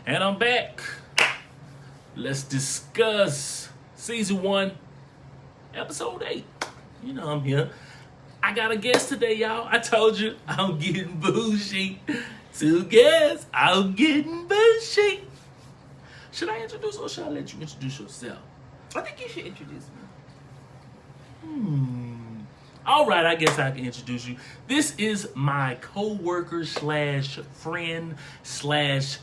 And I'm back. Let's discuss season 1, episode 8. You know I'm here. I got a guest today, y'all. I told you I'm getting bougie. 2 guests, I'm getting bougie. Should I introduce or should I let you introduce yourself? I think you should introduce me. All right, I guess I can introduce you. This is my co-worker slash friend slash...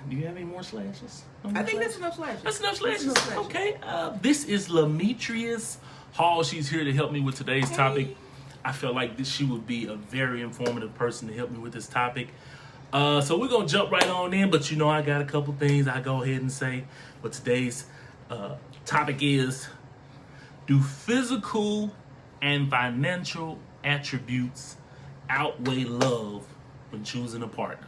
Do you have any more slashes? I think that's enough slashes. That's enough slashes. Okay. This is Lametrias Hall. She's here to help me with today's topic. I felt like she would be a very informative person to help me with this topic. So we're going to jump right on in, but you know I got a couple things I go ahead and say. But today's topic is, do physical and financial attributes outweigh love when choosing a partner?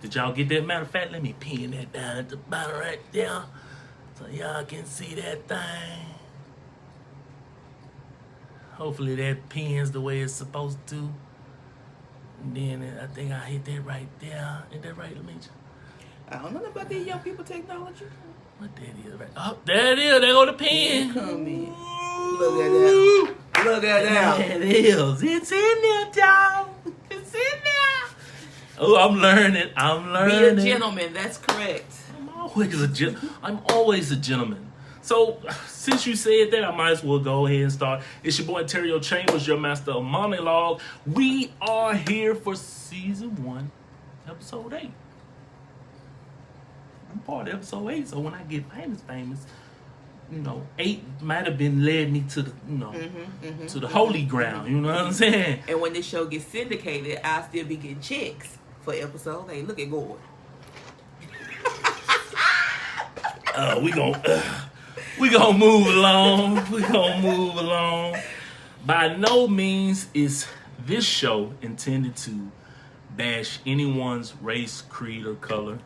Did y'all get that? Matter of fact, let me pin that down at the bottom right there so y'all can see that thing. Hopefully that pins the way it's supposed to. And then I think I hit that right there. Ain't that right, Lametrias? I don't know about these young people technology. What that is? Right? Oh, there it is. There go the pin. Come in. Look at that. Look at that. There it is. It's in there, y'all. It's in there. Oh, I'm learning. Be a gentleman. That's correct. I'm always a gentleman. So, since you said that, I might as well go ahead and start. It's your boy Anterrio Chambers, your master of monologue. We are here for season 1, episode 8. I'm part of episode 8, so when I get famous, you know, 8 might have been led me to the, to the holy ground. You know what I'm saying? And when this show gets syndicated, I'll still be getting checks for episode 8. Look at Gord. We gonna move along. We gonna move along. By no means is this show intended to bash anyone's race, creed, or color,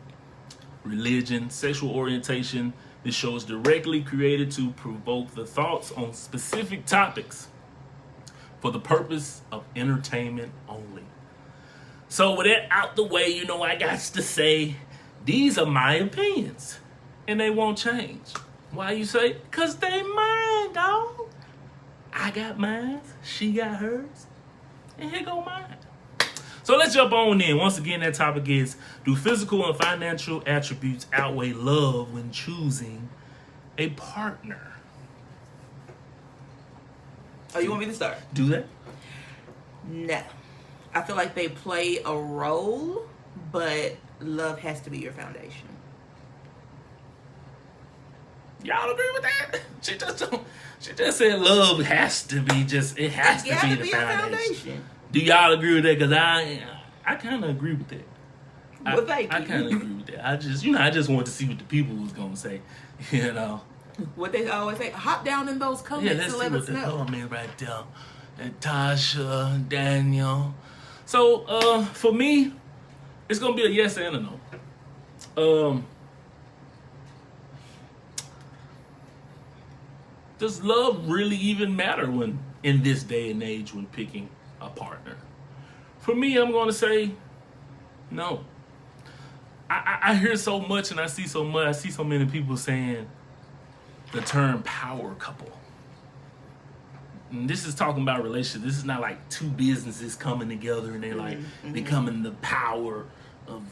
religion, sexual orientation. This show is directly created to provoke the thoughts on specific topics for the purpose of entertainment only. So with that out the way, you know I got to say, these are my opinions, and they won't change. Why you say? Because they mine, dog. I got mine, she got hers, and here go mine. So let's jump on in. Once again, that topic is, do physical and financial attributes outweigh love when choosing a partner? Oh, you want me to start? Do that? No. I feel like they play a role, but love has to be your foundation. Y'all agree with that? She just said love has to be it has to be the foundation. Do y'all agree with that? Because I kind of agree with that. Well, thank you. I kind of agree with that. I just wanted to see what the people was gonna say. You know what they always say. Hop down in those comments let's and let see us what know. the comment right there. And Tasha, Daniel. So for me, it's gonna be a yes and a no. Does love really even matter when in this day and age when picking a partner? For me, I'm going to say no. I hear so much and I see so much. I see so many people saying the term power couple. And this is talking about relationships. This is not like 2 businesses coming together and they're like becoming the power of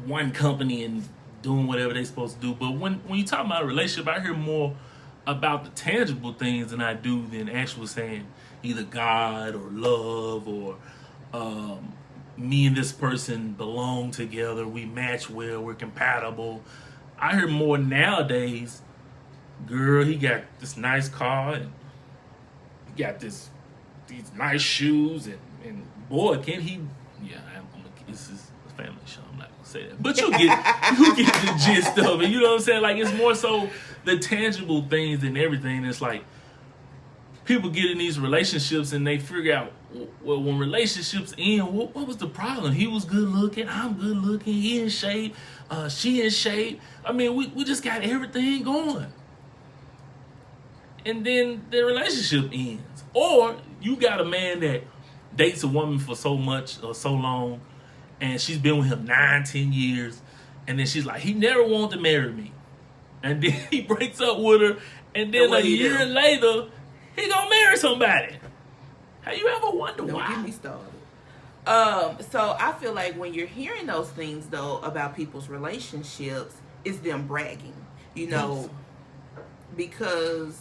one company and doing whatever they're supposed to do. But when you talk about a relationship, I hear more about the tangible things than I do than actual saying either God or love or me and this person belong together, we match well, we're compatible. I hear more nowadays, girl, he got this nice car and he got these nice shoes and boy, can he, this is a family show, I'm not gonna say that, but you get the gist of it, you know what I'm saying? Like, it's more so the tangible things than everything. It's like people get in these relationships and they figure out, well, when relationships end, what was the problem? He was good looking, I'm good looking, he in shape, she in shape. I mean, we just got everything going. And then the relationship ends. Or you got a man that dates a woman for so much or so long, and she's been with him 9-10 years, and then she's like, he never wanted to marry me, and then he breaks up with her, and then a year later he gonna marry somebody. Have you ever wondered why? Don't get me started. So I feel like when you're hearing those things though about people's relationships, it's them bragging, because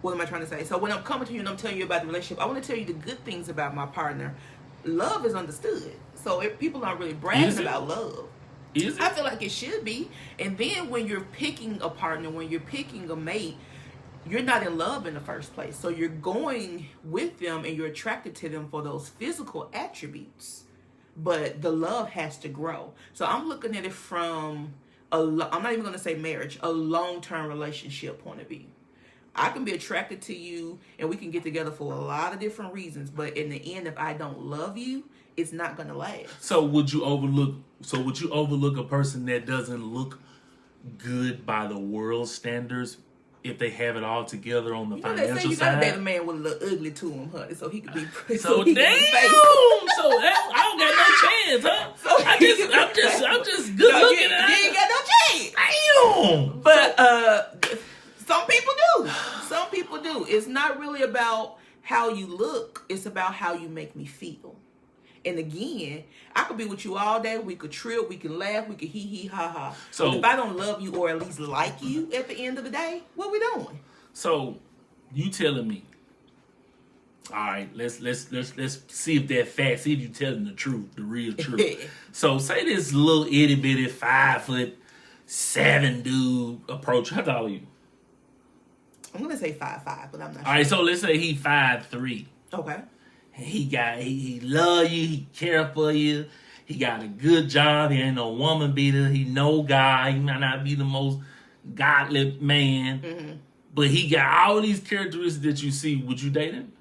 what am I trying to say? So when I'm coming to you and I'm telling you about the relationship, I want to tell you the good things about my partner. Love is understood. So if people aren't really bragging about love. Is it? I feel like it should be. And then when you're picking a partner, when you're picking a mate, you're not in love in the first place. So you're going with them and you're attracted to them for those physical attributes. But the love has to grow. So I'm looking at it from, I'm not even going to say marriage, a long-term relationship point of view. I can be attracted to you and we can get together for a lot of different reasons. But in the end, if I don't love you, it's not going to last. So would you overlook a person that doesn't look good by the world standards if they have it all together on the financial they say you side? gotta date a man with a little ugly to him, honey, so he could be. So damn. I don't got no chance, huh? I'm just good looking. You ain't got no chance. Damn. But some people do. Some people do. It's not really about how you look. It's about how you make me feel. And again, I could be with you all day. We could trip. We can laugh. We could hee hee ha ha. So but if I don't love you or at least like you at the end of the day, what we doing? So you telling me? All right, let's see if they're fact. See if you telling the truth, the real truth. So say this little itty bitty 5'7" dude approach. How tall are you? I'm gonna say 5'5", but I'm not sure. All right, so let's say he 5'3". Okay. He love you, he care for you, he got a good job, he ain't no woman beater, he know God, he might not be the most godly man, but he got all these characteristics that you see. Would you date him?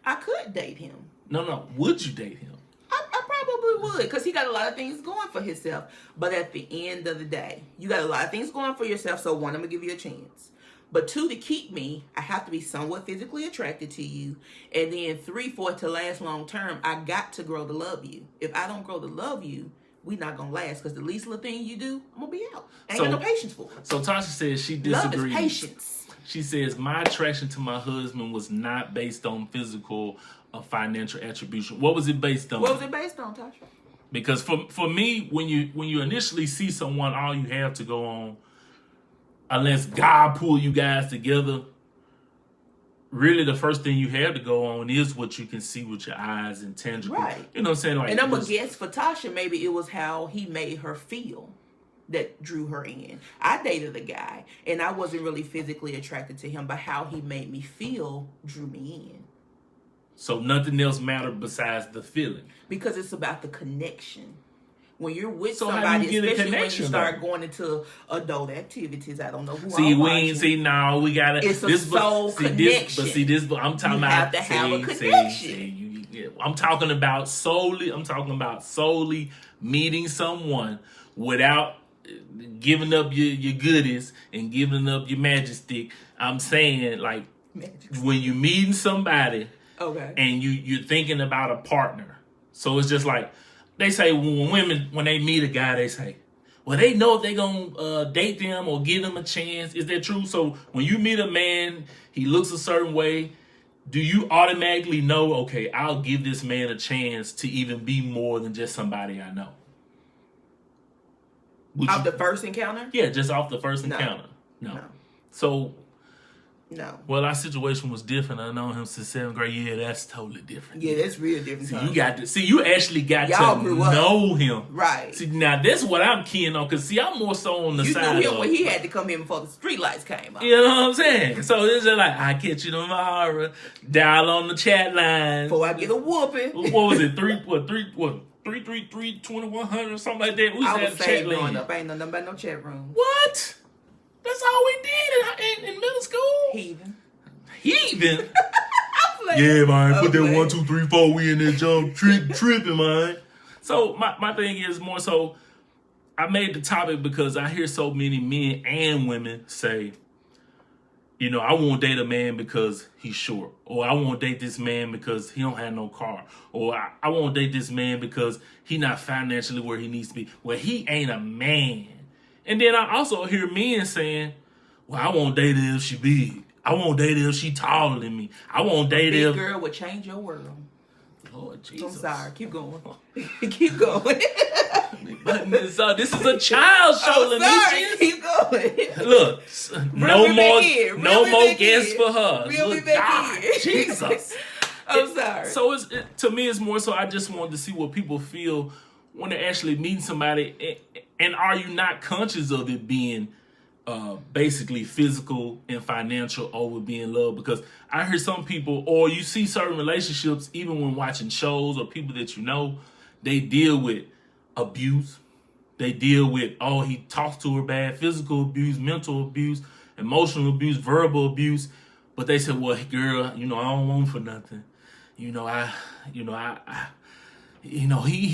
I could date him. No, would you date him? I probably would, because he got a lot of things going for himself. But at the end of the day, you got a lot of things going for yourself, so one, I'm going to give you a chance. But 2, to keep me, I have to be somewhat physically attracted to you. And then 3, for it to last long term, I got to grow to love you. If I don't grow to love you, we not going to last. Because the least little thing you do, I'm going to be out. Ain't got no patience for it. So Tasha says she disagrees. Love is patience. She says, my attraction to my husband was not based on physical or financial attribution. What was it based on? What was it based on, Tasha? Because for me, when you initially see someone, all you have to go on, unless God pull you guys together, really the first thing you have to go on is what you can see with your eyes and tangible. Right. You know what I'm saying? Like, and I'm going to guess for Tasha, maybe it was how he made her feel that drew her in. I dated a guy, and I wasn't really physically attracted to him, but how he made me feel drew me in. So nothing else mattered besides the feeling? Because it's about the connection. When you're with somebody, especially when you start going into adult activities, I don't know who I'm watching. We gotta. It's a soul connection. I'm talking about. You have to have a connection. I'm talking about solely meeting someone without giving up your goodies and giving up your majesty. I'm saying, like, when you're meeting somebody, okay, and you're thinking about a partner. So it's just like, they say when they meet a guy, they say, well, they know if they're going to date them or give them a chance. Is that true? So when you meet a man, he looks a certain way, do you automatically know, okay, I'll give this man a chance to even be more than just somebody I know? Off the first encounter? Yeah, just off the first encounter. No. So... No. Well, our situation was different. I know him since 7th grade. Yeah, that's totally different. Yeah, that's real different. You actually got to know him. Right. See, now that's what I'm keying on. Because, I'm more so on the side of... You knew him when he had to come in before the street lights came on. You know what I'm saying? So it's just like, I catch you tomorrow. Dial on the chat line. Before I get a whooping. What was it? 333-2100 or something like that? We I was saying growing up. Ain't nothing about no chat room. What? That's all we did in middle school. Heathen. Yeah, man. Put that 1, 2, 3, 4. We in there jump tripping, man. So my thing is more so, I made the topic because I hear so many men and women say, I won't date a man because he's short, or I won't date this man because he don't have no car, or I won't date this man because he not financially where he needs to be. Well, he ain't a man. And then I also hear men saying, well, I won't date her if she big. I won't date her if she taller than me. I won't date her if... Big girl would change your world. Lord Jesus. I'm sorry. Keep going. Keep going. This is a child show, Lametrias. Keep going. Look, no more guests for her. Reel me Look, back God, in. Jesus. I'm sorry. So to me, it's more so I just wanted to see what people feel when they're actually meeting somebody. And are you not conscious of it being basically physical and financial over being love? Because I hear some people, or you see certain relationships, even when watching shows or people that you know, they deal with abuse. They deal with, he talks to her bad, physical abuse, mental abuse, emotional abuse, verbal abuse. But they say, well, girl, I don't want for nothing. He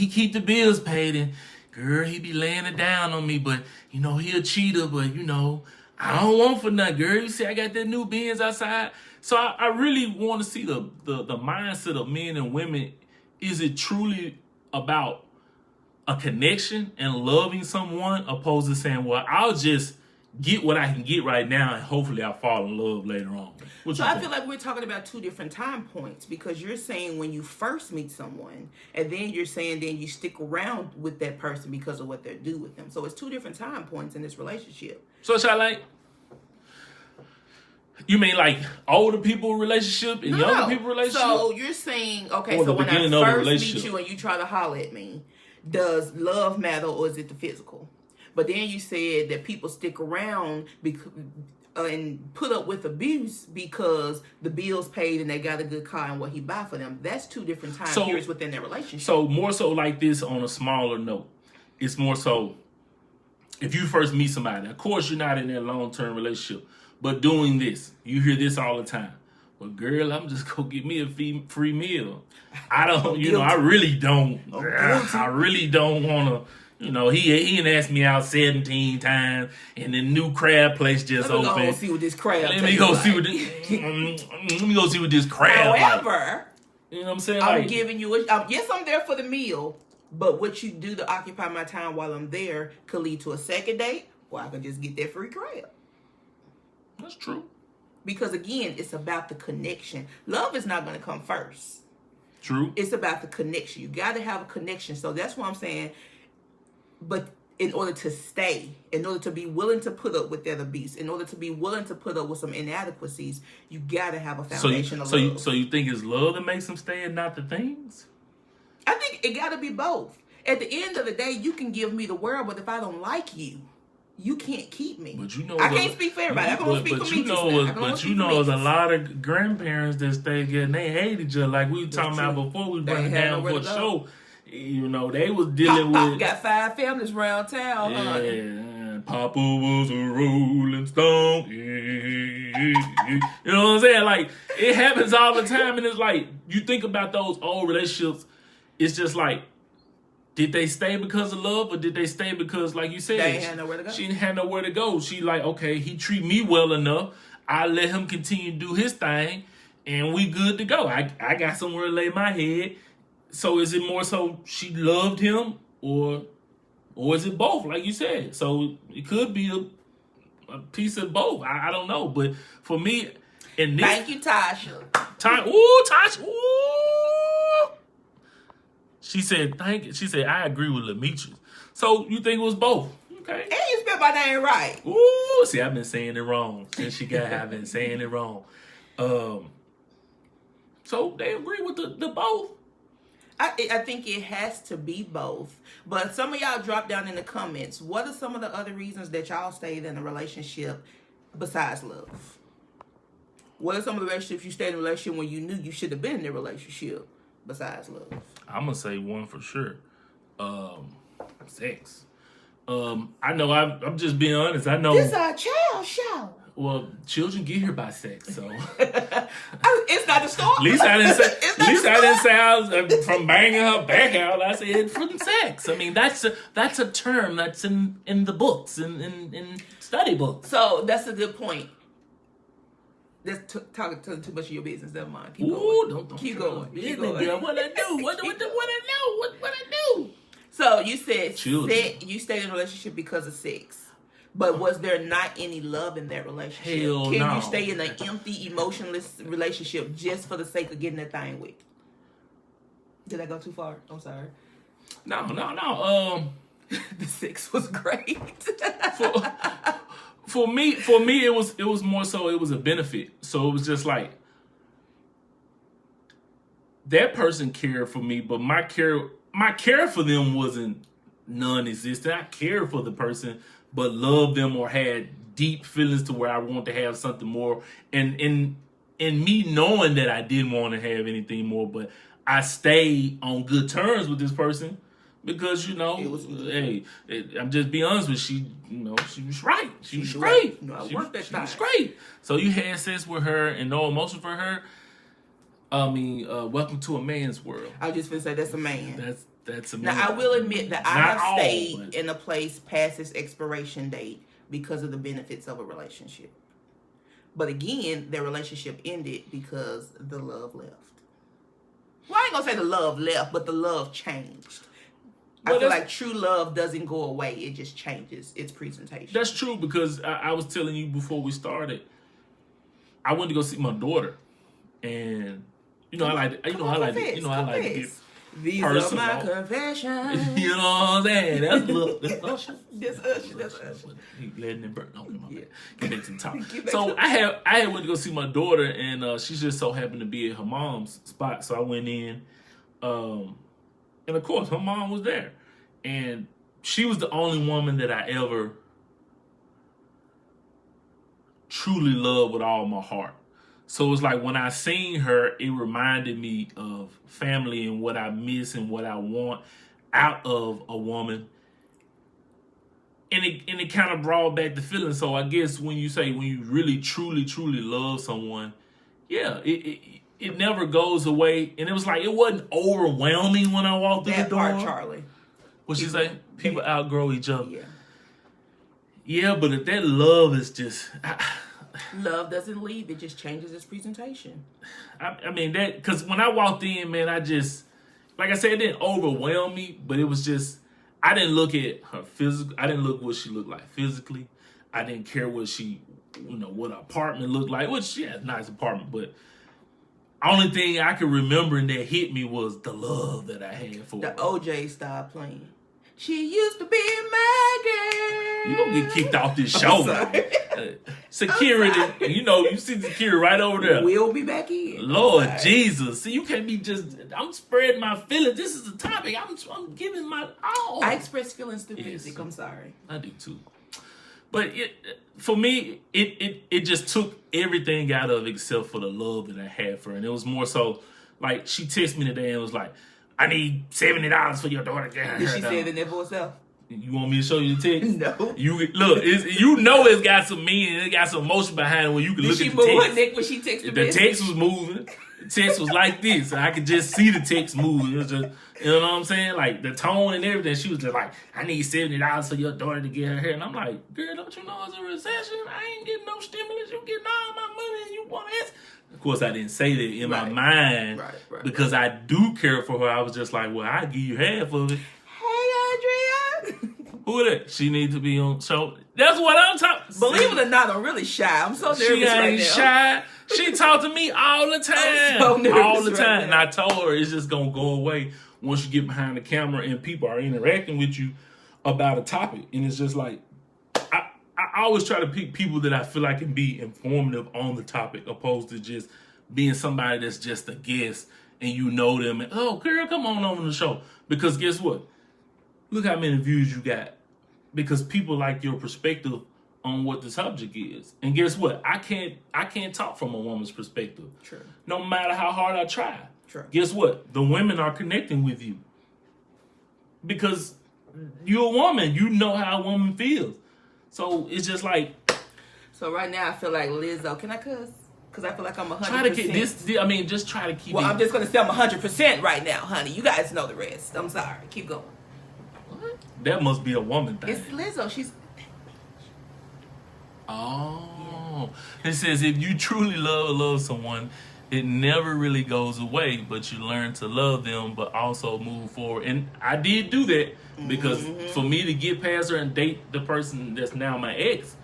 keep the bills paid, and girl, he be laying it down on me, but he a cheater, but I don't want for nothing, girl. You see, I got that new Benz outside. So I really want to see the mindset of men and women. Is it truly about a connection and loving someone, opposed to saying, well, I'll just get what I can get right now, and hopefully I'll fall in love later on? So I feel like we're talking about two different time points, because you're saying when you first meet someone, and then you're saying then you stick around with that person because of what they do with them. So it's two different time points in this relationship. So you mean like older people relationship and younger people relationship? So you're saying, okay, or so when I first meet you you and you try to holler at me, does love matter or is it the physical? But then you said that people stick around and put up with abuse because the bills paid and they got a good car and what he buy for them. That's two different time periods within their relationship. So more so like this on a smaller note. It's more so if you first meet somebody, of course you're not in that long-term relationship, but doing this, you hear this all the time. Well, girl, I'm just gonna get me a free meal. I don't, I really don't want to, he done asked me out 17 times, and the new crab place just opened. Let me go see what this crab. Let me go see what this crab. However, you know what I'm saying? I'm giving you yes, I'm there for the meal, but what you do to occupy my time while I'm there could lead to a second date, or I could just get that free crab. That's true. Because again, it's about the connection. Love is not going to come first. True. It's about the connection. You got to have a connection. So that's what I'm saying. But in order to stay, in order to be willing to put up with that abuse, in order to be willing to put up with some inadequacies, you got to have a foundation of love. So you think it's love that makes them stay and not the things? I think it got to be both. At the end of the day, you can give me the world, but if I don't like you, you can't keep me. But I can't speak for everybody. I can only speak for me. There's a lot of grandparents that stay together and they hate each other. Like we were talking about before we brought it down for the show. They was dealing with... got 5 families around town, honey. Papa was a rolling stone. You know what I'm saying? Like, it happens all the time, and it's like, you think about those old relationships, it's just like, did they stay because of love, or did they stay because, like you said, they ain't had nowhere to go? She didn't have nowhere to go. She like, okay, he treat me well enough. I let him continue to do his thing, and we good to go. I got somewhere to lay my head. So is it more so she loved him, or is it both, like you said? So it could be a piece of both. I don't know. But for me, in this... Thank you, Tasha. Tasha. Ooh. She said, thank you. She said, I agree with Lametrias. So you think it was both? Okay. And you spelled my name right. Ooh, see, I've been saying it wrong. Since she got here, I've been saying it wrong. So they agree with the both. I think it has to be both. But some of y'all drop down in the comments. What are some of the other reasons that y'all stayed in a relationship besides love? What are some of the relationships you stayed in a relationship when you knew you should have been in a relationship besides love? I'm going to say one for sure. Sex. I know, I'm just being honest. I know. This is a child show. Well, children get here by sex, so. It's not the story. At least I didn't say I was from banging her back out. I said from sex. I mean, that's a term that's in the books, in study books. So that's a good point. That's talking too much of your business. Never mind. Keep going. Don't keep tell going. me. Keep going. Girl, what I do? What I know? What I do? So you said Children. you stayed in a relationship because of sex. But was there not any love in that relationship? Hell Can no. you stay in an empty, emotionless relationship just for the sake of getting that thing with? Did I go too far? I'm sorry. No. The sex was great. For me, it was more so it was a benefit. So it was just like that person cared for me, but my care for them wasn't non-existent. I cared for the person, but loved them or had deep feelings to where I want to have something more. And me knowing that I didn't want to have anything more, but I stayed on good terms with this person. Because, I'm just being honest with you, she was right. She was great. I worked that time. She was great. So you had sex with her and no emotion for her. Welcome to a man's world. I was just going to say that's a man. That's a man. Now, I will admit that I have stayed in a place past its expiration date because of the benefits of a relationship. But again, their relationship ended because the love left. Well, I ain't going to say the love left, but the love changed. I feel like true love doesn't go away. It just changes its presentation. That's true because I was telling you before we started, I went to go see my daughter. And, I like to get These personal. are my confessions. You know what I'm saying? That's Usher. That's Usher. He letting it burn. Okay, my bad. Get back to the top. So I had went to go see my daughter, and she just so happened to be at her mom's spot. So I went in, and of course her mom was there, and she was the only woman that I ever truly loved with all my heart. So it was like when I seen her, it reminded me of family and what I miss and what I want out of a woman. And it kind of brought back the feeling. So I guess when you really, truly, truly love someone, yeah, it never goes away. And it was like, it wasn't overwhelming when I walked through the door. That part, Charlie. What you say? People outgrow each other. Yeah. Yeah, but if that love is just... Love doesn't leave. It just changes its presentation. I mean, that... Because when I walked in, man, I just... Like I said, it didn't overwhelm me, but it was just... I didn't look at her physical... I didn't look at what she looked like physically. I didn't care what she... what her apartment looked like. Which, yeah, a nice apartment, but... Only thing I could remember and that hit me was the love that I had for her. The OJ started playing. She used to be my girl. You gonna get kicked off this show. Security, you see security right over there. We'll be back in. Lord Jesus. See, you can't be just, I'm spreading my feelings. This is a topic. I'm giving my all. I express feelings through music. I'm sorry. I do too. But for me, it just took everything out of it except for the love that I had for her. And it was more so, like, she texted me today and was like, I need $70 for your daughter. Did she say it in that voice herself? You want me to show you the text? No. Look, it's got some meaning. It got some emotion behind it when you can look at the text. Did she move her neck when she texted the text was moving. The text was like this. I could just see the text moving. It was just, you know what I'm saying? Like the tone and everything. She was just like, I need $70 for your daughter to get her hair. And I'm like, girl, don't you know it's a recession? I ain't getting no stimulus. You getting all my money and you want to ask. Of course, I didn't say that in my mind because I do care for her. I was just like, well, I'll give you half of it. Hey, Andrea. Who that? She needs to be on. So that's what I'm talking. Believe it or not, I'm really shy. I'm so nervous she ain't right now. Shy. She talk to me all the time. I'm so nervous all the time. Right and I told her it's just gonna go away once you get behind the camera and people are interacting with you about a topic. And it's just like I always try to pick people that I feel like can be informative on the topic, opposed to just being somebody that's just a guest and you know them and, oh, girl, come on the show. Because guess what? Look how many views you got. Because people like your perspective on what the subject is. And guess what? I can't talk from a woman's perspective. True. No matter how hard I try. True. Guess what? The women are connecting with you. Because you're a woman. You know how a woman feels. So it's just like... So right now I feel like Lizzo. Can I cuss? Because I feel like I'm 100%. Try to keep this... I mean, just try to keep Well, I'm just going to say I'm 100% right now, honey. You guys know the rest. I'm sorry. Keep going. What? That must be a woman thing. It's Lizzo. She's... Oh. on. It says, if you truly love someone, it never really goes away, but you learn to love them, but also move forward. And I did do that because for me to get past her and date the person that's now my ex,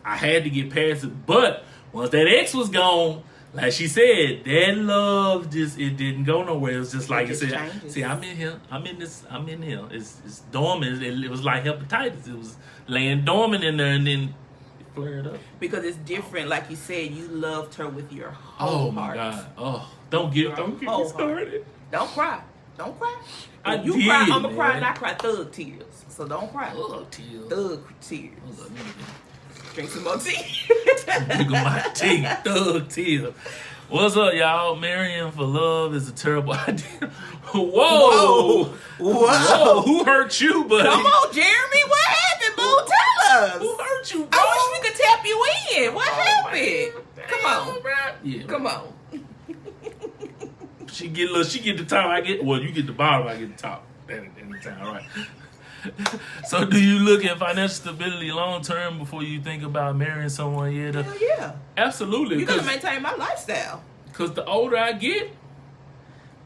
I had to get past it. But once that ex was gone, like she said, that love it didn't go nowhere. It was just like you said. Changes. See, I'm in here. I'm in here. It's dormant. It was like hepatitis. It was laying dormant in there, and then it flared up. Because it's different. Like you said, you loved her with your whole heart. Oh my God. Oh, don't get me started. Don't cry. Don't cry. I You did, cry, I'm gonna man. cry, and I cry thug tears. So don't cry. Thug tears. Thug tears. Hold up, Drink some more tea. Look at my teeth. Thug tears. What's up, y'all? Marrying for love is a terrible idea. Whoa. Whoa. Who hurt you, buddy? Come on, Jeremy. What happened, boo? Tell us. Who hurt you, bro? I wish we could tap you in. What happened? Man. Come on. Yeah. Come on. She get the top, you get the bottom, I get the top. Anytime, all right. So do you look at financial stability long term before you think about marrying someone? Hell yeah. Absolutely. You gotta maintain my lifestyle. Because the older I get,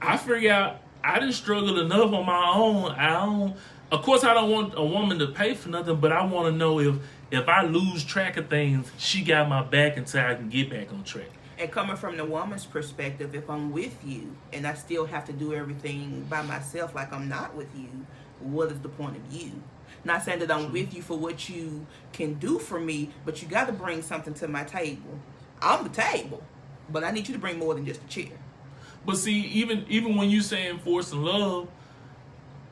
I figure out I didn't struggle enough on my own. Of course, I don't want a woman to pay for nothing, but I want to know if I lose track of things, she got my back until I can get back on track. And coming from the woman's perspective, if I'm with you and I still have to do everything by myself like I'm not with you, what is the point of you? Not saying that I'm with you for what you can do for me, but you got to bring something to my table. I'm the table, but I need you to bring more than just a chair. But see, even when you saying forcing love,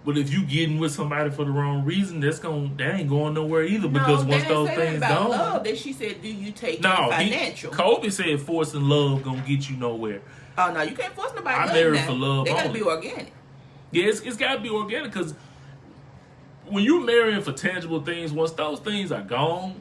but if you getting with somebody for the wrong reason, that ain't going nowhere either. Because once those things gone, love, then she said, "Do you take financial?" Kobe said forcing love gonna get you nowhere. Oh no, you can't force nobody. I married for love. They gotta only. be organic. Yeah, it's gotta be organic because when you're marrying for tangible things, once those things are gone,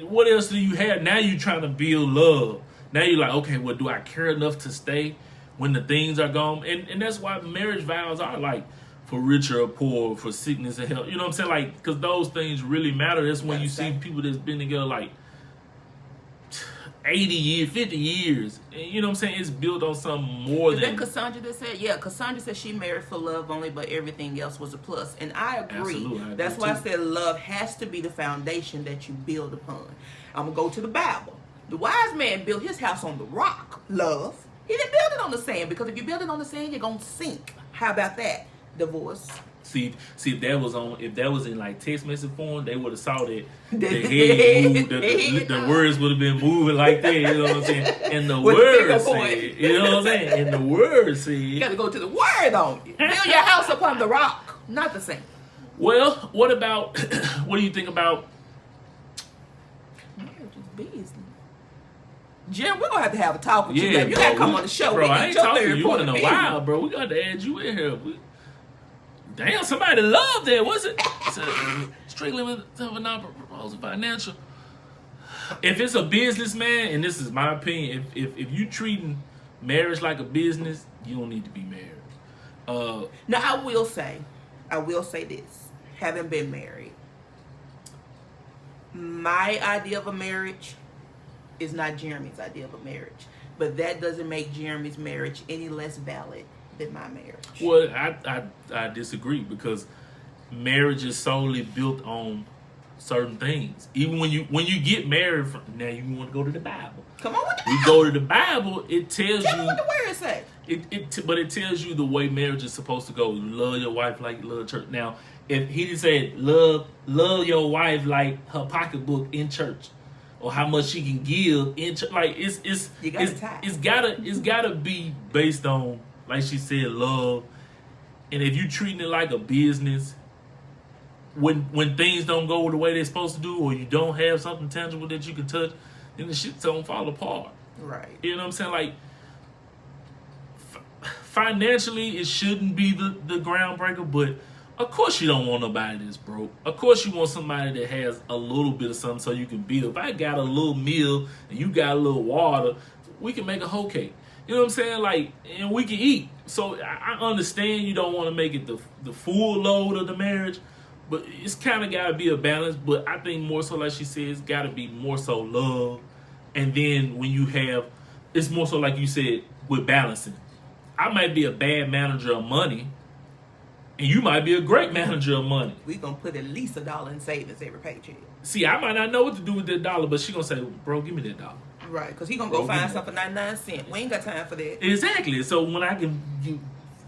what else do you have? Now you're trying to build love. Now you're like, okay, well, do I care enough to stay when the things are gone? And that's why marriage vows are like for richer or poor, for sickness and health. You know what I'm saying? Like, because those things really matter. That's when you see people that's been together like 80 years, 50 years. And you know what I'm saying? It's built on something more than... Then Cassandra that said, yeah, Cassandra said she married for love only, but everything else was a plus. And I agree. Absolutely, That's why I said love has to be the foundation that you build upon. I'm going to go to the Bible. The wise man built his house on the rock, love. He didn't build it on the sand, because if you build it on the sand, you're going to sink. How about that? Divorce. See if that was in like text message form, they would have saw that the head moved, the words would have been moving like that. You know what I'm saying? And the words said, you know what I'm saying? And the words said, you got to go to the word on it. Build your house upon the rock, not the sand. Well, what do you think about marriage is business? Jim, we're gonna have a talk with you. Yeah, You gotta come on the show. Bro, I ain't talked to you in a while, bro. We got to add you in here. Damn, somebody loved that. What's it? Strictly with non-proposal financial. If it's a businessman, and this is my opinion, if you treating marriage like a business, you don't need to be married. Now, I will say this. Having been married, my idea of a marriage is not Jeremy's idea of a marriage. But that doesn't make Jeremy's marriage any less valid than my marriage. Well, I disagree, because marriage is solely built on certain things. Even when you get married, now you want to go to the Bible. Come on with the Bible. We go to the Bible, it tells Tell you me what the word say. But it tells you the way marriage is supposed to go. You love your wife like you love church. Now, if he just said love your wife like her pocketbook in church, or how much she can give in church, like it's gotta be based on, like she said, love. And if you treating it like a business, when things don't go the way they're supposed to do, or you don't have something tangible that you can touch, then the shit's gonna fall apart. Right. You know what I'm saying? Like, financially, it shouldn't be the groundbreaker, but of course you don't want nobody that's broke. Of course you want somebody that has a little bit of something so you can build. If I got a little meal and you got a little water, we can make a whole cake. You know what I'm saying? Like, and we can eat. So I understand you don't want to make it the full load of the marriage, But it's kind of got to be a balance. But I think more so, like she said, it's got to be more so love. And then when you have, it's more so like you said, with balancing. I might be a bad manager of money, and you might be a great manager of money. We gonna put at least $1 in savings every paycheck. See, I might not know what to do with that dollar, but she gonna say, bro, give me that dollar. Right, because he gonna go find something for 99 cents. We ain't got time for that. Exactly. So when I can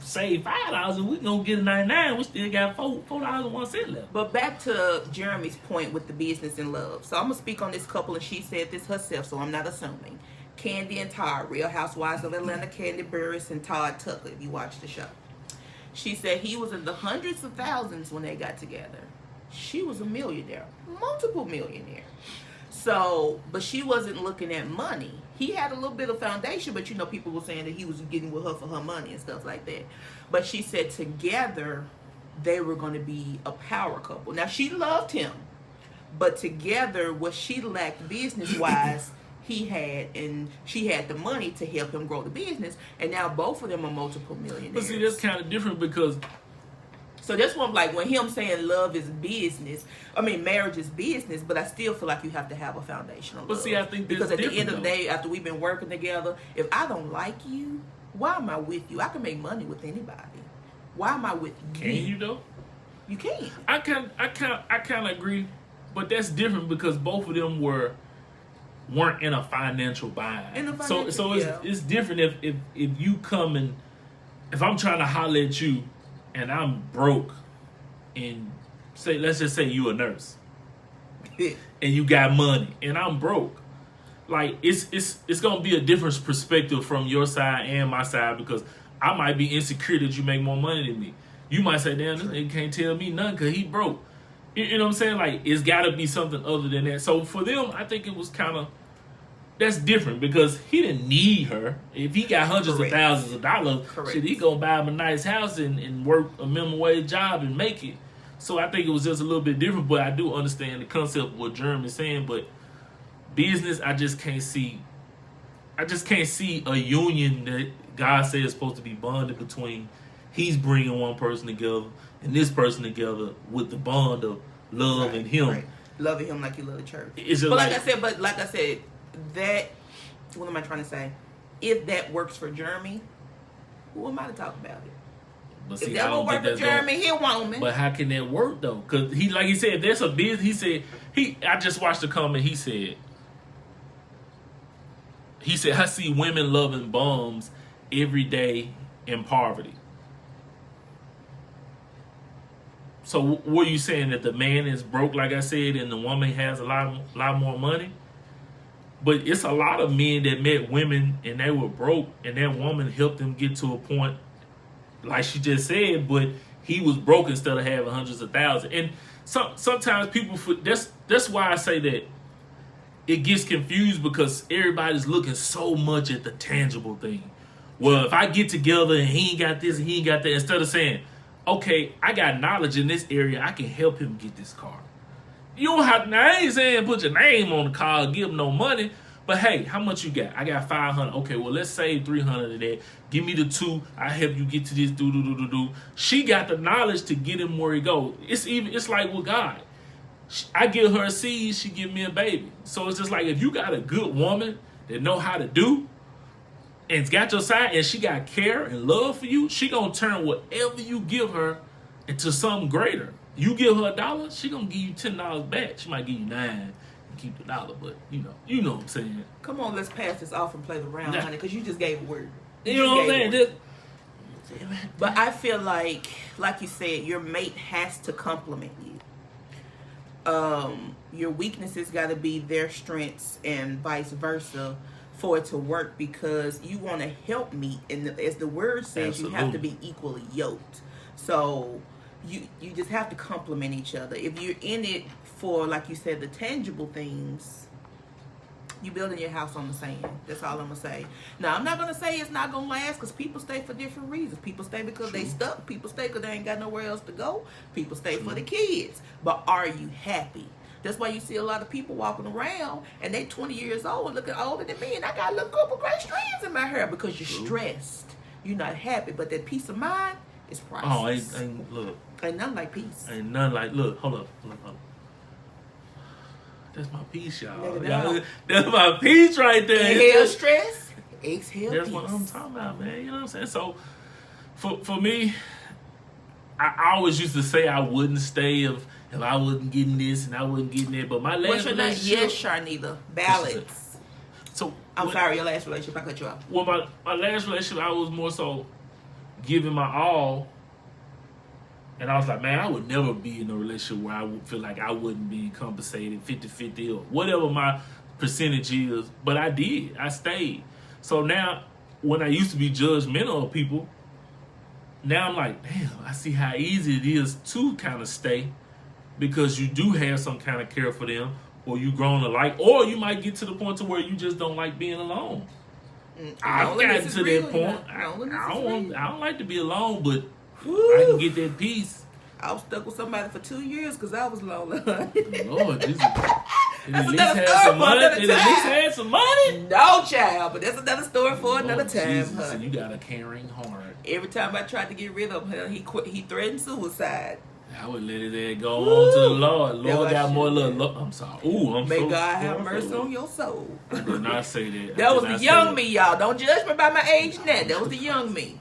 save $5 and we gonna get a 99, we still got $4.01 left. But back to Jeremy's point with the business and love. So I'm gonna speak on this couple, and she said this herself, so I'm not assuming. Candy and Todd, Real Housewives of Atlanta, Candy Burris and Todd Tucker, if you watch the show. She said he was in the hundreds of thousands when they got together. She was a millionaire, multiple millionaire. So, but she wasn't looking at money. He had a little bit of foundation, but people were saying that he was getting with her for her money and stuff like that. But she said together they were going to be a power couple. Now, she loved him, but together what she lacked business-wise, he had, and she had the money to help him grow the business. And now both of them are multiple millionaires. But see, that's kind of different because... So that's what I'm like, when him saying love is business, marriage is business, but I still feel like you have to have a foundation of love. But see, I think because at the end of the though. day, after we've been working together, if I don't like you, why am I with you? I can make money with anybody. Why am I with you? Can you though? You can. I kind of agree, but that's different because both of them weren't in a financial bind. So it's different if you come and if I'm trying to holler at you and I'm broke, and let's just say you a nurse and you got money and I'm broke, like it's gonna be a different perspective from your side and my side because I might be insecure that you make more money than me. You might say, damn, this nigga can't tell me nothing because he broke. You know what I'm saying? Like, it's got to be something other than that. So for them, I think it was kind of, that's different because he didn't need her. If he got hundreds of thousands of dollars, shit, he gonna buy him a nice house and work a minimum wage job and make it. So I think it was just a little bit different, but I do understand the concept of what Jeremy's saying. But business, I just can't see a union that God said is supposed to be bonded between. He's bringing one person together and this person together with the bond of love and him. Right. Loving him like you love the church. It's just but like I said, that, what am I trying to say? If that works for Jeremy, who am I to talk about it? But see, if that will work for Jeremy, he'll want me. But how can that work though? Because like he said, there's a business. I just watched the comment. He said, I see women loving bums every day in poverty. So what are you saying, that the man is broke, like I said, and the woman has a lot more money? But it's a lot of men that met women and they were broke, and that woman helped them get to a point, like she just said. But he was broke instead of having hundreds of thousands. And sometimes people, that's why I say that it gets confused because everybody's looking so much at the tangible thing. Well, if I get together and he ain't got this and he ain't got that, instead of saying, okay, I got knowledge in this area, I can help him get this car. You don't have to, I ain't saying put your name on the car, give him no money, but hey, how much you got? I got 500. Okay, well, let's save 300 of that. Give me the 2. I help you get to this. Do. She got the knowledge to get him where he go. It's like with God. I give her a seed, she give me a baby. So it's just like, if you got a good woman that know how to do, and got your side, and she got care and love for you, she gonna turn whatever you give her into something greater. You give her $1, she gonna give you $10 back. She might give you $9 and keep the $1, but you know what I'm saying. Come on, let's pass this off and play the round, honey, because you just gave a word. You know what I'm saying? But I feel like you said, your mate has to compliment you. Your weaknesses got to be their strengths and vice versa for it to work, because you want to help meet, and as the word says, absolutely, you have to be equally yoked. So you just have to complement each other. If you're in it for, like you said, the tangible things, you building your house on the sand. That's all I'm gonna say. Now, I'm not gonna say it's not gonna last, because people stay for different reasons. People stay because they stuck. People stay because they ain't got nowhere else to go. People stay for the kids. But are you happy? That's why you see a lot of people walking around and they 20 years old and looking older than me, and I got a little couple gray strands in my hair, because you're stressed. You're not happy. But that peace of mind, It's Oh, priceless. look. Ain't nothing like peace. Ain't nothing like, look, hold up. That's my piece, y'all. Let it out. That's my piece right there. Inhale stress, exhale That's peace. what I'm talking about, man. You know what I'm saying? So, for me, I always used to say I wouldn't stay if I wasn't getting this and I wasn't getting that. But my last What's your name? relationship... Yes, Sharnita. Balance. So, I'm sorry, your last relationship. I cut you off. Well, my last relationship, I was more so giving my all. And I was like, man, I would never be in a relationship where I would feel like I wouldn't be compensated 50-50 or whatever my percentage is. But I did. I stayed. So now, when I used to be judgmental of people, now I'm like, damn, I see how easy it is to kind of stay because you do have some kind of care for them, or you grown alike, or you might get to the point to where you just don't like being alone. I've gotten to that point. I don't like to be alone, but I can get that peace. I was stuck with somebody for 2 years because I was lonely. Lord, Jesus. Did That's at least another have story some for money? another Did at least time. have some money? No, child, but that's another story for another Lord time. Jesus, Huh? so you got a caring heart. Every time I tried to get rid of him, he quit. He threatened suicide. I would let it go on to the Lord. That's Lord what got I more should love. do. I'm sorry. Ooh, I'm May so God have sorry. mercy on your soul. I did not say that. That was the young me, y'all. Don't judge me by my age now. That was the young me.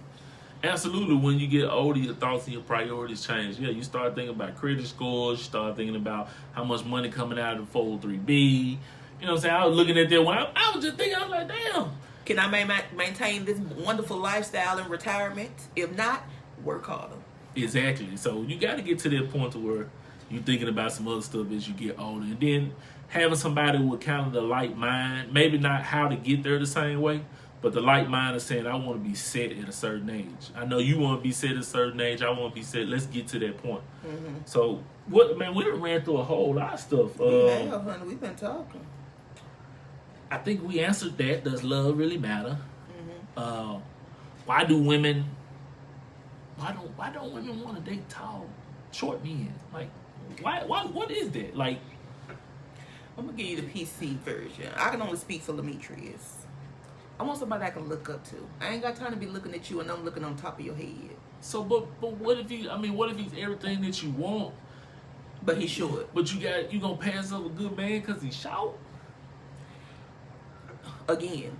Absolutely. When you get older, your thoughts and your priorities change. Yeah, you start thinking about credit scores. You start thinking about how much money coming out of the 403B. You know what I'm saying? I was looking at that when I was just thinking, I was like, damn. Can I maintain this wonderful lifestyle in retirement? If not, work harder. Exactly. So you got to get to that point to where you're thinking about some other stuff as you get older. And then having somebody with kind of the light mind, maybe not how to get there the same way, but the light mind is saying, I want to be set at a certain age. I know you want to be set at a certain age. I want to be set. Let's get to that point. Mm-hmm. So, we done ran through a whole lot of stuff. Honey, we've been talking. I think we answered that. Does love really matter? Mm-hmm. Why don't women want to date tall, short men? Like, why? What is that? Like, I'm gonna give you the PC version. I can only speak for Lametrias. I want somebody I can look up to. I ain't got time to be looking at you and I'm looking on top of your head. So, but what if he's everything that you want? But he should. But you gonna pass up a good man because he's short? Again,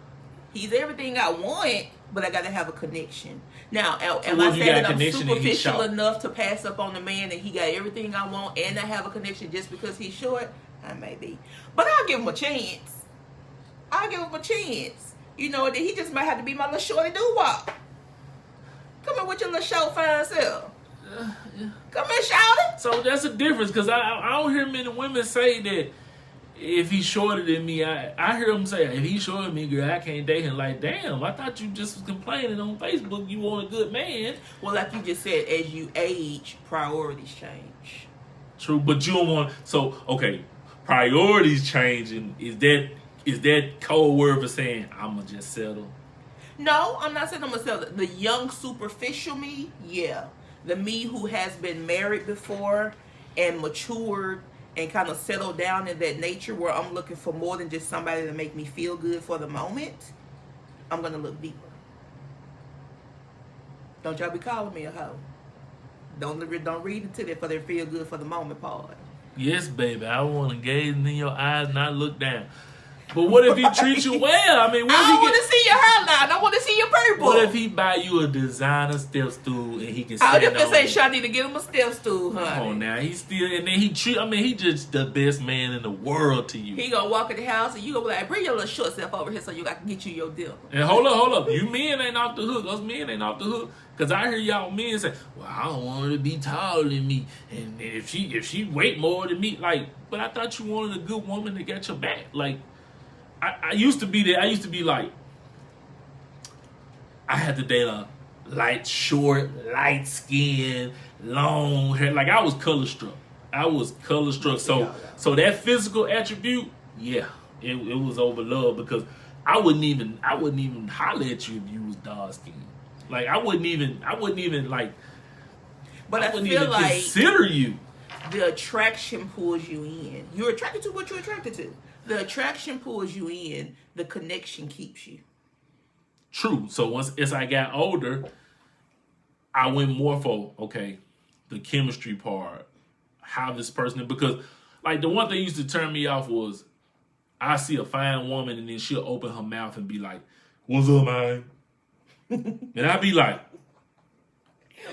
he's everything I want, but I gotta have a connection. Now, am what I if you saying got a that I'm connection and he's superficial short? enough to pass up on the man and he got everything I want and I have a connection just because he's short? I may be. But I'll give him a chance. You know, that he just might have to be my little shorty doo-wop. Come here with your little short fine self. Yeah. Come here, shouty. So that's a difference because I don't hear many women say that if he's shorter than me. I hear them say, if he's shorter than me, girl, I can't date him. Like, damn, I thought you just was complaining on Facebook you want a good man. Well, like you just said, as you age, priorities change. True, but you don't want... So, okay, priorities changing, is that code word for saying, I'm going to just settle? No, I'm not saying I'm going to settle. The young, superficial me, yeah. The me who has been married before and matured and kind of settled down in that nature where I'm looking for more than just somebody to make me feel good for the moment, I'm going to look deeper. Don't y'all be calling me a hoe. Don't read into that for their feel good for the moment part. Yes, baby, I want to gaze in your eyes and not look down. But what if he treats you well? I mean, I want to see your hairline. I want to see your purple. What if he buy you a designer step stool and he can stand I just on say it? Shawty to get him a step stool, honey. Come on now, he still, and then he just the best man in the world to you. He gonna walk in the house and you gonna be like, bring your little short self over here so I can get you your dinner. And hold up, you men ain't off the hook. Us men ain't off the hook. Cause I hear y'all men say, well, I don't want her to be taller than me, and if she weight more than me, like, but I thought you wanted a good woman that got your back, like. I used to be there. I used to be like, I had to date a light skin, long hair. Like I was color struck. So that physical attribute, yeah, it was over love because I wouldn't even holler at you if you was dark skinned. Like I wouldn't even like. But I wouldn't feel even like consider you. The attraction pulls you in. You're attracted to what you're attracted to. The attraction pulls you in. The connection keeps you. True. So as I got older, I went more for, okay, the chemistry part, how this person, because like the one thing used to turn me off was I see a fine woman and then she'll open her mouth and be like, "What's up, man?" And I'd be like,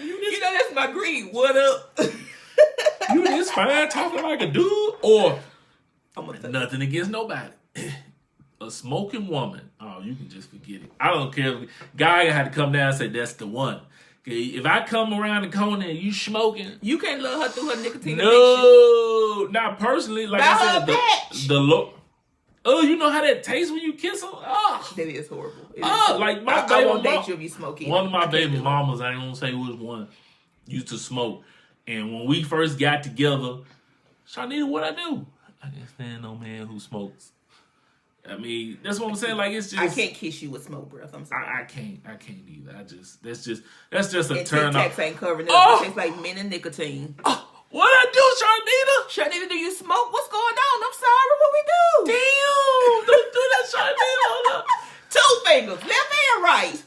you know, that's my greed. What up? "You this fine talking like a dude?" Or I'm nothing against nobody. A smoking woman, oh, you can just forget it. I don't care. Guy had to come down and say, "That's the one." Okay, if I come around the corner and you smoking, you can't love her through her nicotine addiction. no, not personally. Like Buy I her said, the look. Oh, you know how that tastes when you kiss her? Oh, that is horrible. Like my I baby won't mom, date you if you smoke either. one of my I can't baby do it. mamas, I ain't gonna say which one, used to smoke. And when we first got together, Shanita, what I do? I can't stand no man who smokes. I mean, that's what I'm saying. Like, it's just I can't kiss you with smoke breath. I'm sorry. I can't either. That's just a And turn Tic off. Tacs ain't covering it Oh! up. It tastes like mint and nicotine. Oh, what I do, Shanita? Shanita, do you smoke? What's going on? I'm sorry. What we do? Damn! Don't do that, Shanita. Hold up. 2 fingers, left and right.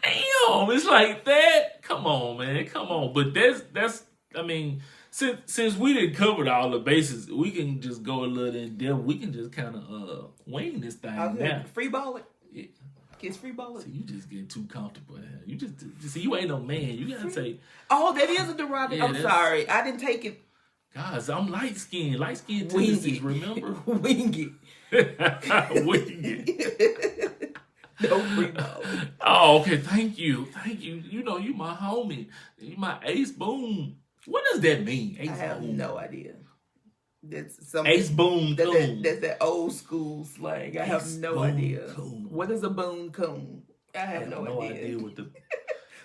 Damn, it's like that. Come on, man. Come on. But that's I mean, since we didn't cover all the bases, we can just go a little in depth. We can just kind of wing this thing now. Free ball it. Yeah. Kids free ball it. See, you just get too comfortable. You just see, you ain't no man. You gotta say, Oh, that is a derogatory. Yeah, I'm that's- sorry. I didn't take it. guys, I'm light skinned. Light skinned Wing tendencies, it. remember? Wing it. Wing it. No free ball. Oh, okay. Thank you. You know, you my homie. You my ace boom. What does that mean? Ace I have boom. no idea. That's some Ace boom coon. that's that old school slang. I have Ace no boom idea. coon. What is a boon coon? I I have no idea. what the.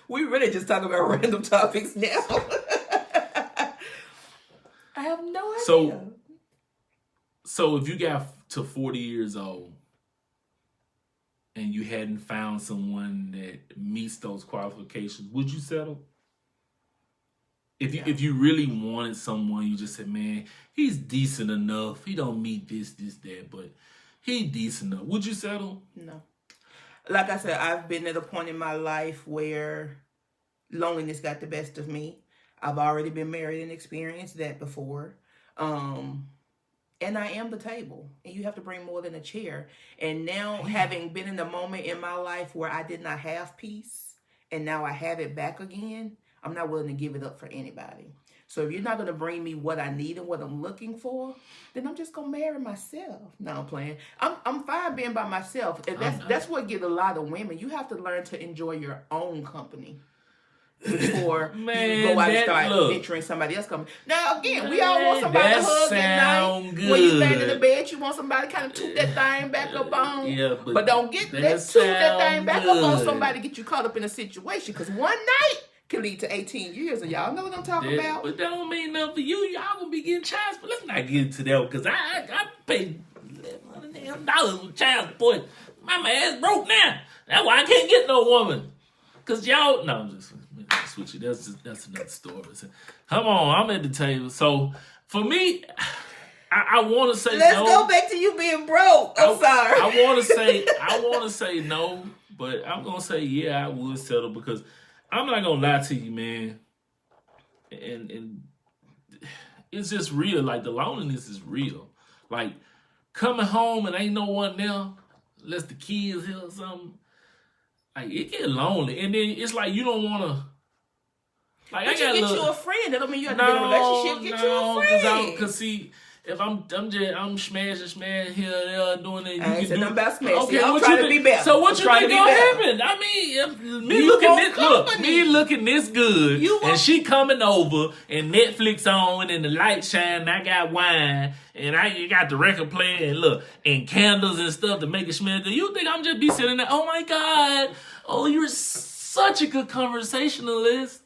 We really just talking about random topics now. I have no idea. So if you got to 40 years old and you hadn't found someone that meets those qualifications, would you settle? If you really wanted someone, you just said, man, he's decent enough. He don't meet this, that, but he decent enough. Would you settle? No. Like I said, I've been at a point in my life where loneliness got the best of me. I've already been married and experienced that before. And I am the table. And you have to bring more than a chair. And now, having been in a moment in my life where I did not have peace, and now I have it back again, I'm not willing to give it up for anybody. So if you're not going to bring me what I need and what I'm looking for, then I'm just going to marry myself. No, I'm playing. I'm fine being by myself. And that's what gives a lot of women. You have to learn to enjoy your own company before you go out and start venturing somebody else company. Now, again, we all want somebody to hug at night. When you land in the bed, you want somebody to kind of toot that thing back up on. Yeah, but don't get that toot that thing back up on somebody to get you caught up in a situation. Because one night can lead to 18 years, and y'all know what I'm talking about. But that don't mean nothing for you. Y'all gonna be getting child support. Let's not get into that because I paid $11 for child support. My man's broke now. That's why I can't get no woman. Cause y'all, no, I'm just switch it. That's another story. So, come on, I'm at the table. So for me, I want to say Let's no. go back to you being broke. I'm sorry. I want to say no, but I'm gonna say yeah. I would settle because I'm not gonna lie to you, man. And it's just real. Like the loneliness is real. Like coming home and ain't no one there, unless the kids here or something. Like it get lonely, and then it's like you don't want to. Like But you get you a friend. That don't mean you have to be in a relationship. Get you a friend. Cause see, if I'm smashing here, there, doing it. I ain't said nothing about smashing. Okay, I'm trying to be better. So what you think gonna happen? I mean, me looking this good, and she coming over, and Netflix on, and the light shine, and I got wine, and you got the record player, and look, and candles and stuff to make it smell good. You think I'm just be sitting there? Oh my God! Oh, you're such a good conversationalist.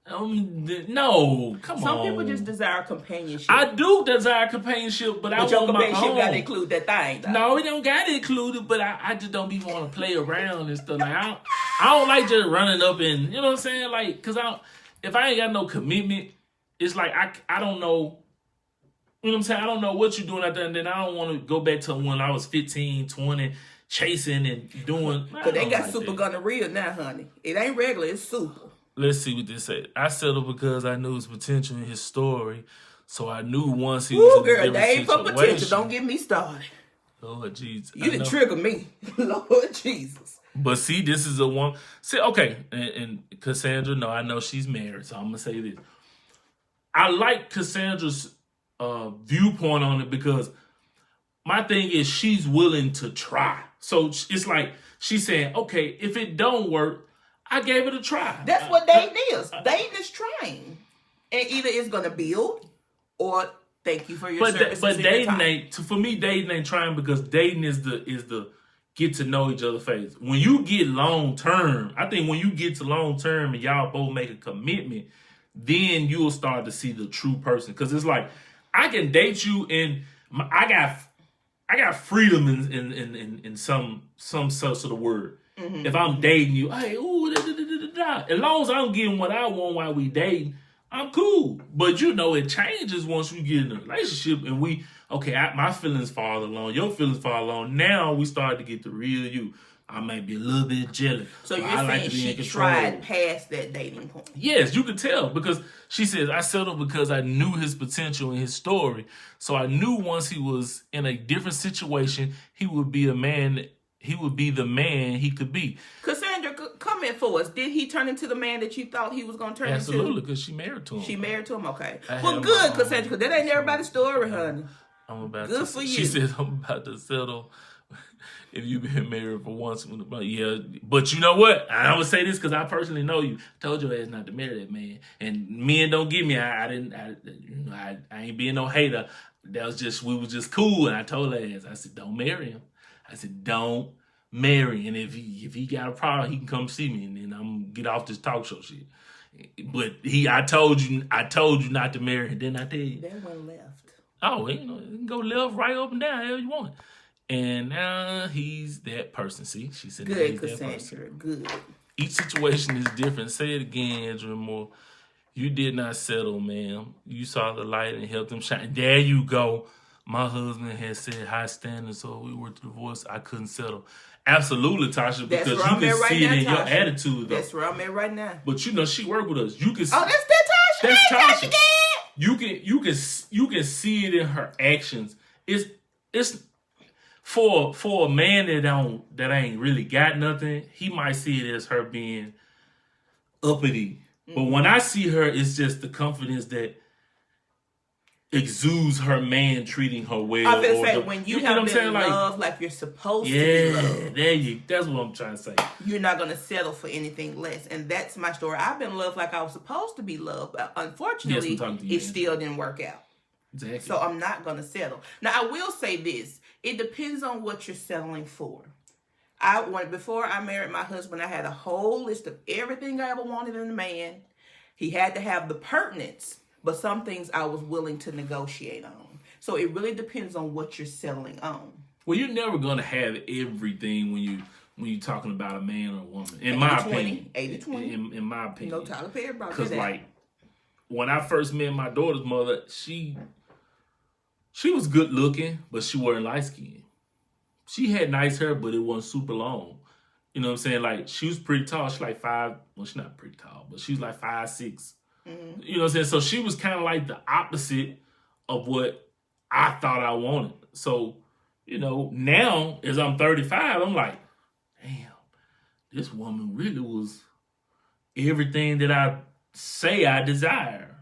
No, come on. Some people just desire companionship. I do desire companionship, but I your want my companionship own. got to include that thing. Though. No, it don't got to include it, but I just don't be want to play around and stuff. Like I don't like just running up and you know what I'm saying. Like, cause if I ain't got no commitment, it's like I don't know. You know what I'm saying? I don't know what you're doing out there, and then I don't want to go back to when I was 15, 20, chasing and doing. Because they got super gonorrhea now, honey. It ain't regular, it's super. Let's see what this said. I settled because I knew his potential in his story. So I knew once he was in a different they ain't for situation. potential. Don't get me started. Lord Jesus. You didn't trigger me. Lord Jesus. But see, this is a one. See, okay. And Cassandra, no, I know she's married. So I'm going to say this. I like Cassandra's viewpoint on it because my thing is she's willing to try. So it's like she's saying, okay, if it don't work, I gave it a try. That's what dating is. Dating is trying. And either it's going to build or thank you for your services. But dating ain't, for me, dating ain't trying because dating is the get to know each other phase. When you get long term, I think when you get to long term and y'all both make a commitment, then you'll start to see the true person. Because it's like, I can date you and I got freedom in some sense of the word. Mm-hmm. If I'm dating you, hey, ooh, as long as I'm getting what I want while we dating, I'm cool. But you know, it changes once we get in a relationship and my feelings fall along, your feelings fall along. Now we start to get the real you. I might be a little bit jealous. So you're saying she tried past that dating point? Yes, you could tell because she says, I settled because I knew his potential and his story. So I knew once he was in a different situation, he would be the man he could be. Cassandra, comment for us. Did he turn into the man that you thought he was going to turn into? Absolutely, because she married to him. She married to him? Okay. Well, good, Cassandra, because that ain't everybody's story, honey. Good for you. She says, I'm about to settle. If you've been married for once, yeah. But you know what? I would say this because I personally know you. I told your ass not to marry that man. And men don't get me. I ain't being no hater. That was just, we was just cool. And I told her ass, I said, don't marry him. I said, don't marry. And if he got a problem, he can come see me. And then I'm gonna get off this talk show shit. But I told you not to marry him. Didn't I tell you? That one left. Oh, you can go left, right, up and down, however you want. And now he's that person. See, she said, good, Cassandra. Good. Each situation is different. Say it again, Andrew Moore. You did not settle, ma'am. You saw the light and helped him shine. There you go. My husband had said high standards, so we were divorced. I couldn't settle. Absolutely, Tasha, because you can see it in your attitude, though. That's where I'm at right now. But you know, she worked with us. You can. Oh, that's Tasha. That's Tasha. Tasha. You can see it in her actions. It's for a man that ain't really got nothing. He might see it as her being uppity. Mm-hmm. But when I see her, it's just the confidence that exudes her man treating her well. I feel say when you have been loved like you're supposed to be loved. That's what I'm trying to say. You're not going to settle for anything less. And that's my story. I've been loved like I was supposed to be loved. But unfortunately, it still didn't work out. Exactly. So I'm not going to settle. Now, I will say this. It depends on what you're settling for. Before I married my husband, I had a whole list of everything I ever wanted in a man. He had to have the pertinence, but some things I was willing to negotiate on. So it really depends on what you're settling on. Well, you're never going to have everything when you're talking about a man or a woman. In my opinion. 80-20. In my opinion. No, Tyler Perry brought that. Because, like, when I first met my daughter's mother, she was good looking, but she wasn't light skinned. She had nice hair, but it wasn't super long. You know what I'm saying? Like, she was pretty tall. She's like she's not pretty tall, but she was like 5'6". Mm-hmm. You know what I'm saying? So she was kind of like the opposite of what I thought I wanted. So, you know, now as I'm 35, I'm like, damn, this woman really was everything that I say I desire.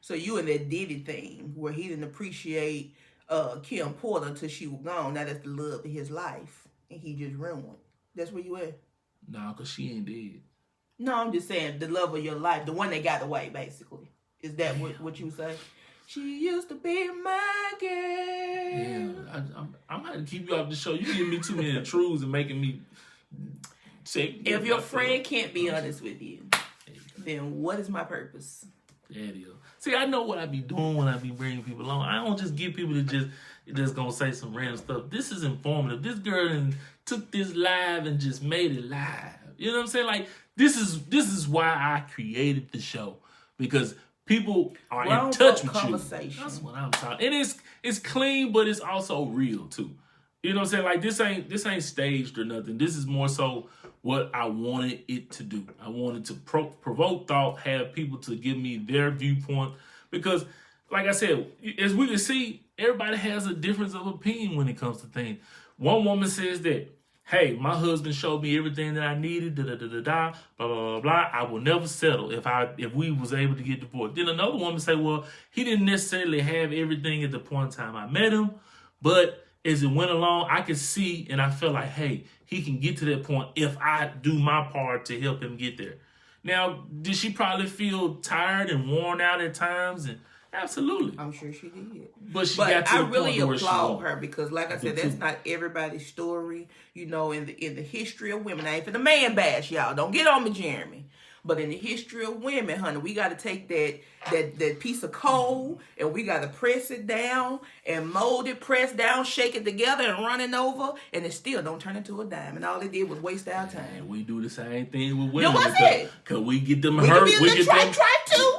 So you in that Diddy thing where he didn't appreciate Kim Porter until she was gone. Now that's the love of his life. And he just ruined. That's where you at? No, because she ain't dead. No, I'm just saying the love of your life. The one that got away, basically. Is that what you say? She used to be my girl. Yeah, I'm going to keep you off the show. You giving me too many truths and making me sick. If your friend can't be honest with you, then what is my purpose? There it is. See, I know what I be doing when I be bringing people on. I don't just get people to just gonna say some random stuff. This is informative. This girl took this live and just made it live. You know what I'm saying? Like, this is why I created the show. Because people are in touch with you. That's what I'm talking. And it's clean, but it's also real too. You know what I'm saying? Like this ain't staged or nothing. This is more so what I wanted it to do. I wanted to provoke thought, have people to give me their viewpoint because, like I said, as we can see, everybody has a difference of opinion when it comes to things. One woman says that, hey, my husband showed me everything that I needed, blah, blah, blah, blah. I will never settle if we was able to get divorced. Then another woman say, well, he didn't necessarily have everything at the point in time I met him, but as it went along, I could see and I felt like, hey, he can get to that point if I do my part to help him get there. Now, did she probably feel tired and worn out at times? And absolutely, I'm sure she did. But got to I the really point where applaud her because, like I said, that's not everybody's story. You know, in the history of women, I ain't for the man bash, y'all. Don't get on me, Jeremy. But in the history of women, honey, we got to take that piece of coal and we got to press it down and mold it, press down, shake it together and run it over, and it still don't turn into a dime. And all it did was waste our time. And we do the same thing with women. Because we get them hurt.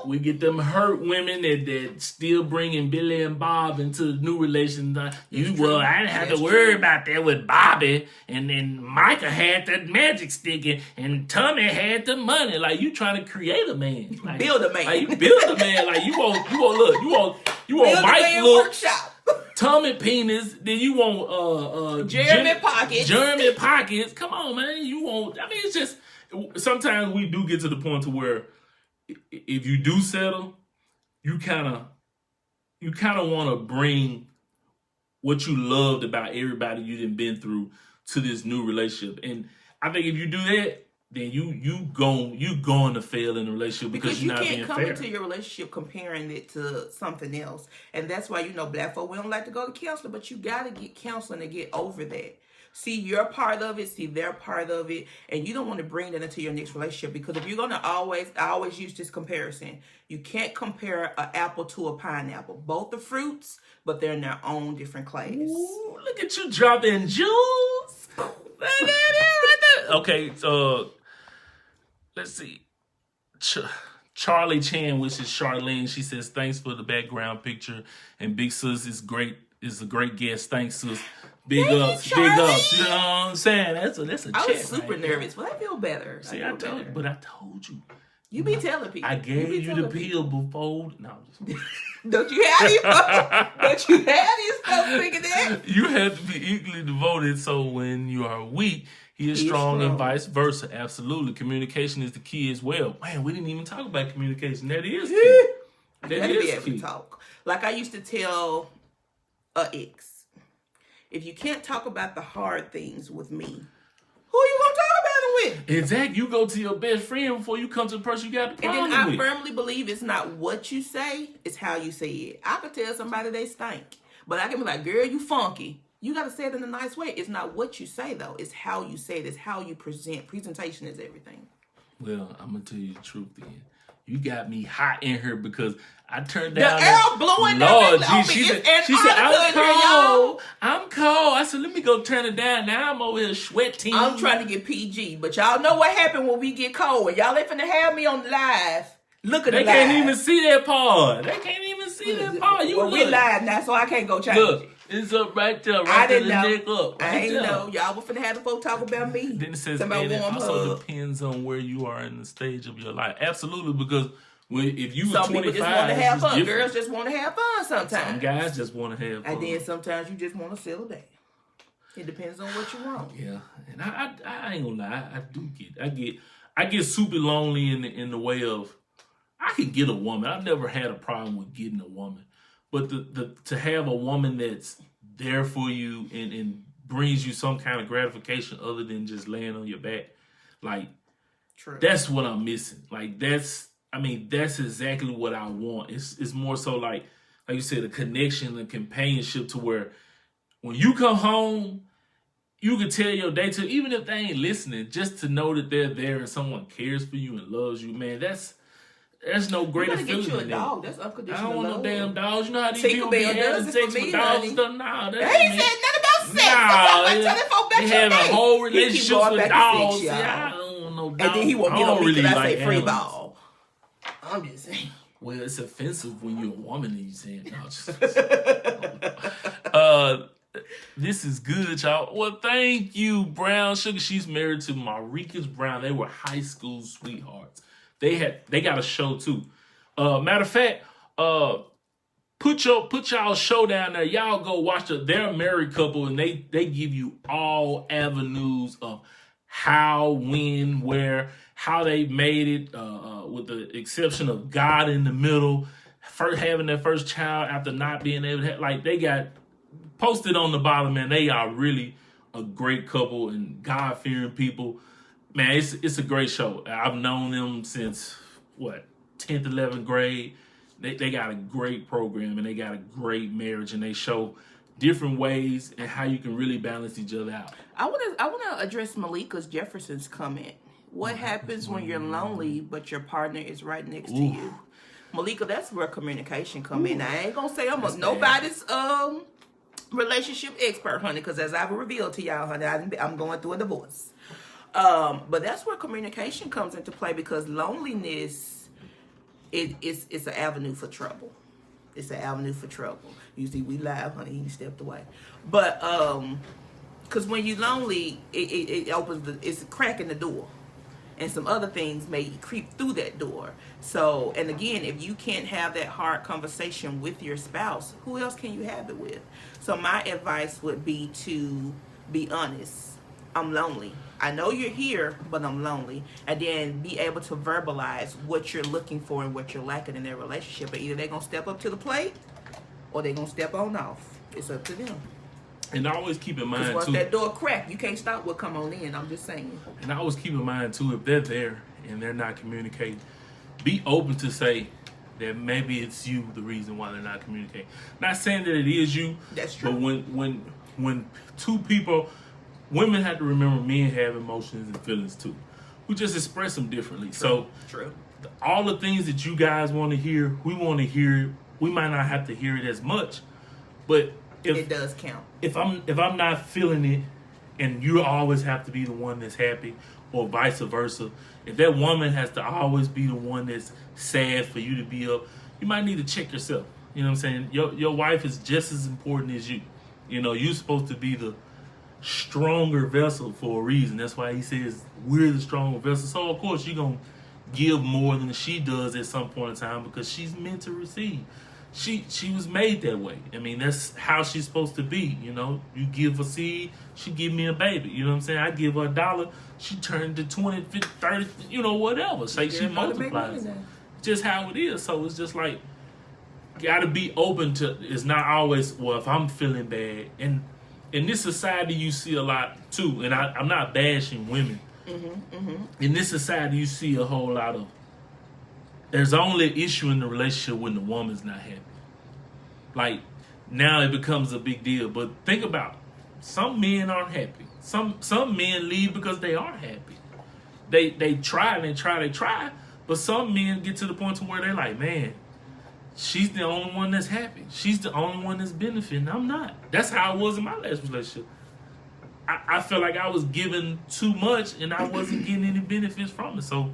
We get them hurt women that still bringing Billy and Bob into the new relations. I didn't have to worry about that with Bobby. And then Micah had that magic stick and Tommy had the money. Like, you trying to create a man. Like, build a man. Like, you build a man. Like, you want Mike look. Workshop. Tommy penis. Then you want Jeremy pockets. Jeremy pockets. Come on, man. You want. I mean, it's just sometimes we do get to the point to where if you do settle, you kind of want to bring what you loved about everybody you done been through to this new relationship. And I think if you do that, then you going to fail in the relationship because you're not being fair. You can't come into your relationship comparing it to something else. And that's why, black folk, we don't like to go to counseling, but you got to get counseling to get over that. See your part of it, see their part of it, and you don't want to bring that into your next relationship because if you're going to I always use this comparison. You can't compare an apple to a pineapple. Both are fruits, but they're in their own different class. Ooh, look at you dropping jewels. Okay, let's see. Charlie Chan wishes Charlene. She says, thanks for the background picture. And Big Sis is great. Is a great guest. Thanks, sis. Big ups. You know what I'm saying? That's a check. I was super nervous, but I feel better. See, I told you. You be telling people. I gave you the pill before. No, I'm just Don't you have your stuff thinking that? You have to be equally devoted so when you are weak, he is strong and vice versa. Absolutely. Communication is the key as well. Man, we didn't even talk about communication. That is key. That is be able to talk. Like I used to tell a ex, if you can't talk about the hard things with me, who are you going to talk about it with? Exactly. You go to your best friend before you come to the person you got the problem with. And then I firmly believe it's not what you say, it's how you say it. I could tell somebody they stink, but I can be like, girl, you funky. You got to say it in a nice way. It's not what you say, though. It's how you say it. It's how you present. Presentation is everything. Well, I'm going to tell you the truth then. You got me hot in here because I turned down. The air blowing down. She said, I'm cold. I'm cold. I said, let me go turn it down. Now I'm over here sweating. I'm trying to get PG, but y'all know what happened when we get cold. And y'all ain't finna have me on live. Look at the live. They can't even see that part. We live now, so I can't go change it. It's up right there. Right there. Neck up. I ain't know. Y'all were finna have the folks talk about me. Then it says, and it also depends on where you are in the stage of your life. Absolutely, because if you were 25, people just want to have fun. Girls just want to have fun sometimes. Some guys just want to have fun. And then sometimes you just want to settle down. It depends on what you want. Yeah, and I ain't gonna lie. I get super lonely in the way of I can get a woman. I've never had a problem with getting a woman. But to have a woman that's there for you and brings you some kind of gratification other than just laying on your back, like, true. That's what I'm missing. Like, that's exactly what I want. It's more so like you said, a connection, a companionship to where when you come home, you can tell your date to, even if they ain't listening, just to know that they're there and someone cares for you and loves you, man, that's no greater feeling. You gotta get you a dog. That's unconditional love. I don't want no damn dogs. You know how these people be having sex with dogs and stuff? Nah, they ain't said nothing about sex. They having a whole relationship with dogs. I don't want no dogs. And then he won't get on me because I say free ball. I'm just saying. Well, it's offensive when you're a woman and you saying dogs. This is good, y'all. Well, thank you, Brown Sugar. She's married to Marcus Brown. They were high school sweethearts. They got a show too. Matter of fact, put y'all show down there. Y'all go watch it. They're a married couple, and they give you all avenues of how, when, where, how they made it, with the exception of God in the middle, first having their first child after not being able to have, like, they got posted on the bottom, man. They are really a great couple and God-fearing people. Man, it's a great show. I've known them since, 10th, 11th grade. They got a great program, and they got a great marriage, and they show different ways and how you can really balance each other out. I wanna address Malika's Jefferson's comment. What happens when you're lonely but your partner is right next to you? Malika, that's where communication come in. I ain't gonna say I'm nobody's relationship expert, honey, because as I've revealed to y'all, honey, I'm going through a divorce. But that's where communication comes into play, because loneliness it's an avenue for trouble. It's an avenue for trouble. You see, we live, honey. He stepped away, but because when you're lonely, it opens it's a crack in the door, and some other things may creep through that door. So, and again, if you can't have that hard conversation with your spouse, who else can you have it with? So my advice would be to be honest. I'm lonely. I know you're here, but I'm lonely. And then be able to verbalize what you're looking for and what you're lacking in their relationship. But either they're going to step up to the plate or they're going to step on off. It's up to them. And I always keep in mind, because once too, that door crack, you can't stop what come on in. I'm just saying. And I always keep in mind, too, if they're there and they're not communicating, be open to say that maybe it's you the reason why they're not communicating. Not saying that it is you. That's true. But when two people, women have to remember men have emotions and feelings too. We just express them differently. True. So True. All the things that you guys want to hear, we want to hear it. We might not have to hear it as much, but it does count. If I'm not feeling it, and you always have to be the one that's happy, or vice versa. If that woman has to always be the one that's sad for you to be up, you might need to check yourself. You know what I'm saying? Your wife is just as important as you. You know, you're supposed to be the stronger vessel for a reason. That's why he says we're the stronger vessel. So of course you're gonna give more than she does at some point in time, because she's meant to receive. She was made that way. I mean, that's how she's supposed to be. You know, you give a seed, she give me a baby. You know what I'm saying? I give her $1, she turned to 20, 50, 30, you know, whatever. Say she multiplies. Just how it is. So it's just like, gotta be open to, it's not always, well, if I'm feeling bad. And in this society, you see a lot too, and I'm not bashing women. In this society, you see a whole lot of, there's only an issue in the relationship when the woman's not happy. Like, now it becomes a big deal. But think about it. Some men aren't happy. Some men leave because they aren't happy. They try and they try. But some men get to the point to where they're like, man, she's the only one that's happy. She's the only one that's benefiting. I'm not. That's how it was in my last relationship. I felt like I was giving too much and I wasn't getting any benefits from it. So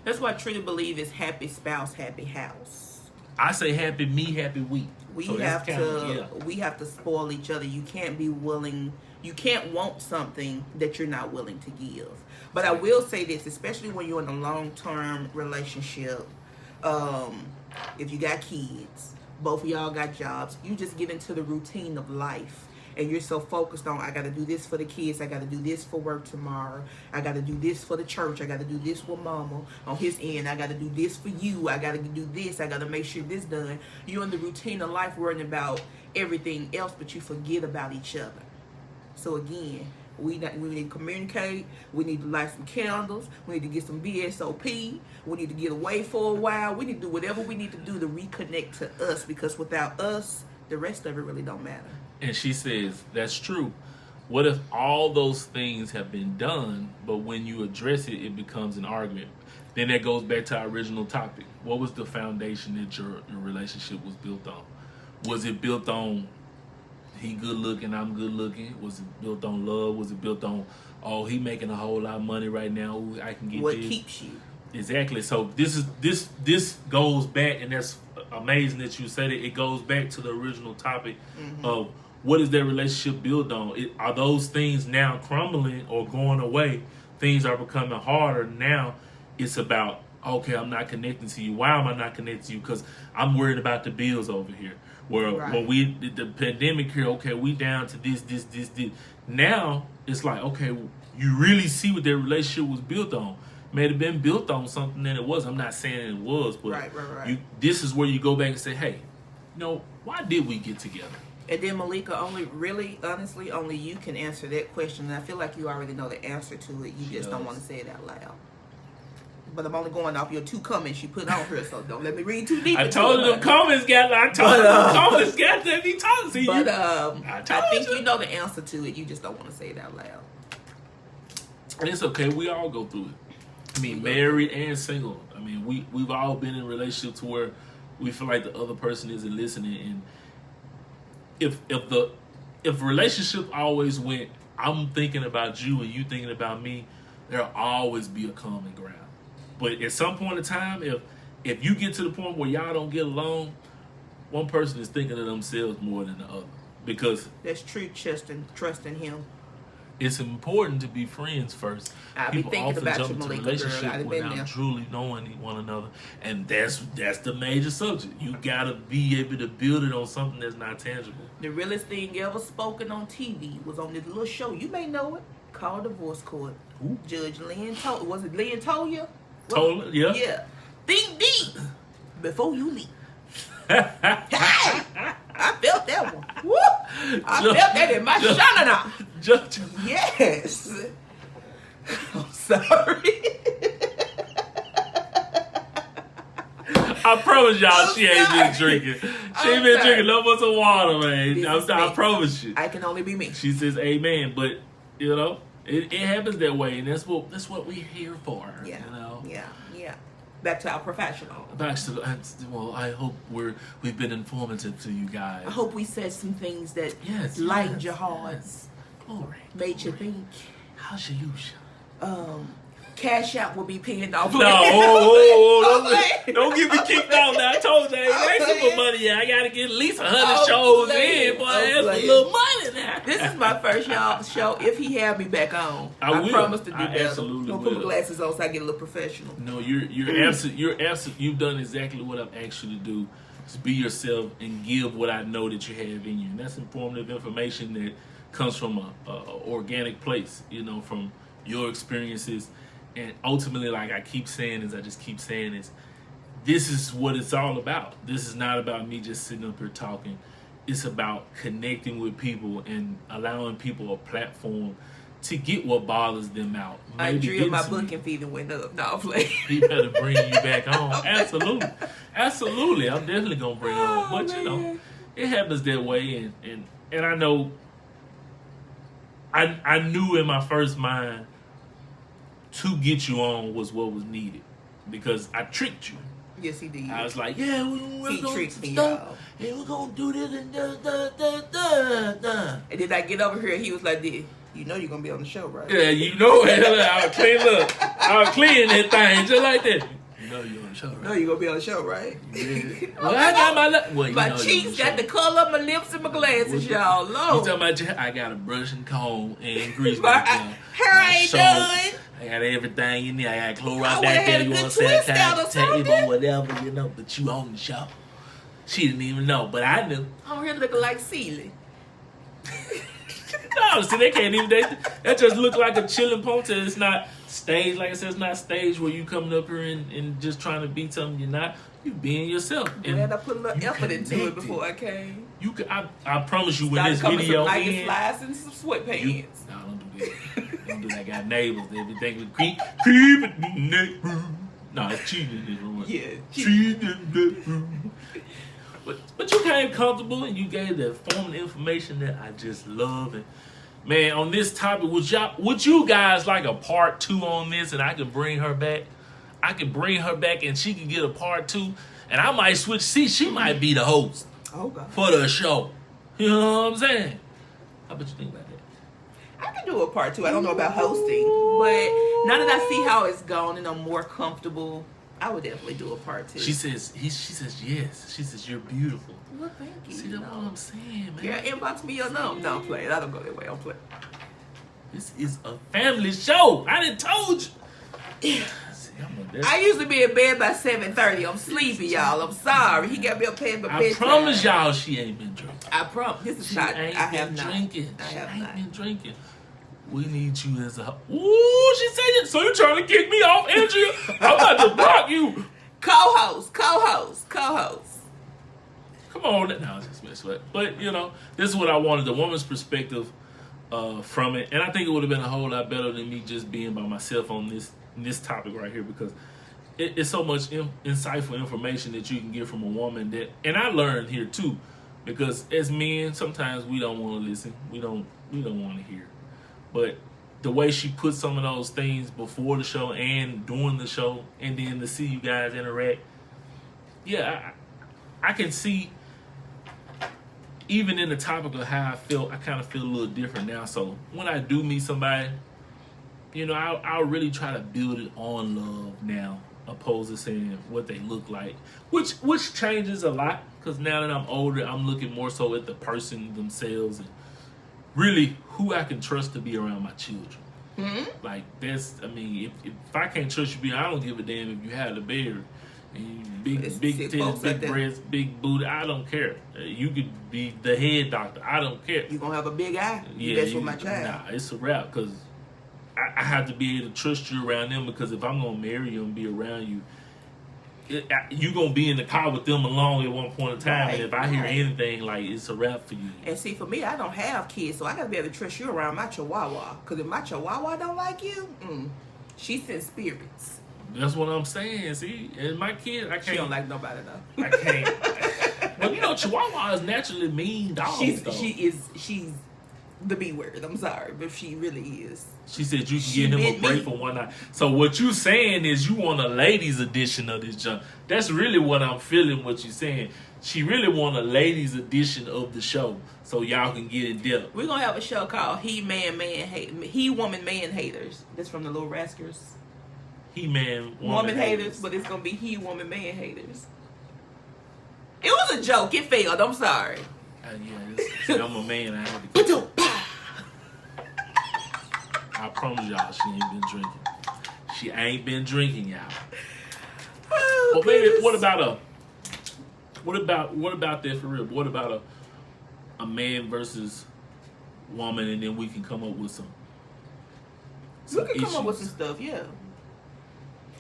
that's what I truly believe is happy spouse, happy house. I say happy me, happy we. We have to spoil each other. You can't be willing. You can't want something that you're not willing to give. But I will say this, especially when you're in a long-term relationship. If you got kids, both of y'all got jobs, you just get into the routine of life. And you're so focused on, I got to do this for the kids. I got to do this for work tomorrow. I got to do this for the church. I got to do this with mama on his end. I got to do this for you. I got to do this. I got to make sure this done. You're in the routine of life worrying about everything else, but you forget about each other. So again, we need to communicate. We need to light some candles. We need to get some BSOP. We need to get away for a while. We need to do whatever we need to do to reconnect to us, because without us, the rest of it really don't matter. And she says, that's true. What if all those things have been done, but when you address it, it becomes an argument? Then that goes back to our original topic. What was the foundation that your relationship was built on? Was it built on he good looking, I'm good looking? Was it built on love? Was it built on, oh, he making a whole lot of money right now, ooh, I can get what this? Keeps you? Exactly. So this goes back, and that's amazing that you said it. It goes back to the original topic of what is their relationship built on? Are those things now crumbling or going away? Things are becoming harder now. It's about, okay, I'm not connecting to you. Why am I not connecting to you? Because I'm worried about the bills over here. Where when we did the pandemic here, okay, we down to this. Now it's like, okay, you really see what their relationship was built on. May have been built on something that it was. I'm not saying it was, but right. This is where you go back and say, hey, why did we get together? And then Malika, honestly, only you can answer that question. And I feel like you already know the answer to it. You just don't want to say it out loud. But I'm only going off your 2 comments you put on here, so don't let me read too deep. I told you the comments got to be talking to you. But I think you know the answer to it. You just don't want to say it out loud. And it's okay. We all go through it. I mean, married and single. I mean, we've all been in relationships to where we feel like the other person isn't listening. And if relationship always went, I'm thinking about you and you thinking about me, there'll always be a common ground. But at some point in time, if you get to the point where y'all don't get along, one person is thinking of themselves more than the other. Because that's true, trusting him. It's important to be friends first. People often jump into relationships without truly knowing one another, and that's the major subject. You gotta be able to build it on something that's not tangible. The realest thing ever spoken on TV was on this little show. You may know it, called Divorce Court. Ooh. Judge Lynn told. Was it Lynn Toya? Tola, yeah. Yeah. Think deep before you leave. Hey, I felt that one. Woo! I felt that in my shanana. Yes. I'm sorry. I promise y'all she ain't been drinking. She ain't been drinking no more some water, man. I promise you. I can only be me. She says amen, but it happens that way, and that's what we're here for. Yeah. Yeah. Back to our professional. I hope we've been informative to you guys. I hope we said some things that lightened your hearts. Glory. Made you think. How's your use? Cash App will be paying off. No, don't get me kicked out now. I told you I ain't asking for money yet. I gotta get at least 100 shows in, boy. That's a little money now. This is my first show. If he had me back on, I promise to do better. Absolutely don't put my glasses on so I get a little professional. No, you're absolute. You've done exactly what I've asked you to do. Just be yourself and give what I know that you have in you, and that's informative information that comes from a organic place. From your experiences. And ultimately, like I keep saying is, this is what it's all about. This is not about me just sitting up here talking. It's about connecting with people and allowing people a platform to get what bothers them out. Andrea, my booking fee went up. No, please. He better bring you back on. Absolutely. I'm definitely gonna bring it on. But it happens that way, and I know. I knew in my first mind, to get you on was what was needed, because I tricked you. Yes, he did. I was like, yeah, he tricked me, y'all. Yeah, we're gonna do this and And then I get over here, he was like, "You know you're gonna be on the show, right?" Yeah, you know it. I'll clean that thing just like that. You know you're on the show, right? No, you're gonna be on the show, right? Yeah. Well, I got my cheeks got the color of my lips and my glasses, y'all. Lord. You talking about? I got a brush and comb and grease. My hair ain't done. I got everything in there. I got Clorox back there. You want to sanitize the table, whatever, but you on the show. She didn't even know, but I knew. I'm here looking like Celie. No, see, they can't even. That just look like a chilling ponytail. It's not staged. Like I said, it's not staged where you coming up here and just trying to be something you're not. You being yourself. And I put a little effort into it before I came. I promise you, when this video ends, slides and some sweatpants. No, don't do that. Don't do that. I got neighbors. Everything with creep it in that room. No, it's cheating in this room. Yeah, cheating in that room. But you came comfortable and you gave the formal information that I just love. And man, on this topic, would you guys like a part 2 on this, and I can bring her back? I can bring her back and she can get a part 2, and I might switch seats. She might be the host for the show. You know what I'm saying? How about you think about that? I can do a part 2. I don't know about hosting, but now that I see how it's gone and I'm more comfortable, I would definitely do a part 2. She says yes. She says you're beautiful. Well, thank you. See, that's what I'm saying, man. Yeah, inbox me your number. No, I'm playing. I don't go that way. I'm playing. This is a family show. I done told you. See, I usually be in bed by 7:30. I'm sleepy, y'all. I'm sorry. He got me up paying my bedtime. I promise y'all she ain't been drinking. I promise. This is She not. ain't I have been not. drinking. I She have ain't not. been drinking. We need you as a... Ooh, she said it. So you trying to kick me off, Andrea? I'm about to block you. Co-host. Come on. No, it's just mess with it. But, this is what I wanted, the woman's perspective from it. And I think it would have been a whole lot better than me just being by myself on this topic right here, because it's so much insightful information that you can get from a woman that... And I learned here, too, because as men, sometimes we don't want to listen. We don't want to hear. But the way she put some of those things before the show and during the show, and then to see you guys interact, yeah, I can see, even in the topic of how I felt, I kind of feel a little different now. So when I do meet somebody, I'll really try to build it on love now, opposed to saying what they look like, which changes a lot, because now that I'm older, I'm looking more so at the person themselves and really who I can trust to be around my children. Mm-hmm. Like, if I can't trust you, I don't give a damn if you have the beard, and big titties, big breasts, big booty. I don't care. You could be the head doctor. I don't care. You gonna have a big eye? Yeah, that's with my child. Nah, it's a wrap, because I have to be able to trust you around them, because if I'm gonna marry you and be around you, you gonna be in the car with them along at one point in time, right, and if I hear anything, like, it's a wrap for you. And see, for me, I don't have kids, so I gotta be able to trust you around my chihuahua. Because if my chihuahua don't like you, she sends spirits. That's what I'm saying. See, and my kid, I can't. She don't like nobody though. I can't. Well, chihuahua is naturally mean dogs. She's the B word. I'm sorry, but she really is. She said you can give him a break for one night. So what you saying is you want a ladies edition of this junk. That's really what I'm feeling. What you saying? She really want a ladies edition of the show, so y'all can get in depth. We're gonna have a show called He Woman Man Haters. That's from the Little Rascals. He Man Woman Haters, but it's gonna be He Woman Man Haters. It was a joke. It failed. I'm sorry. See, I'm a man. I have to get I promise y'all, she ain't been drinking. She ain't been drinking, y'all. Oh, well, baby, what about that for real? What about a man versus woman, and then we can come up with some we can issues. Come up with some stuff, yeah.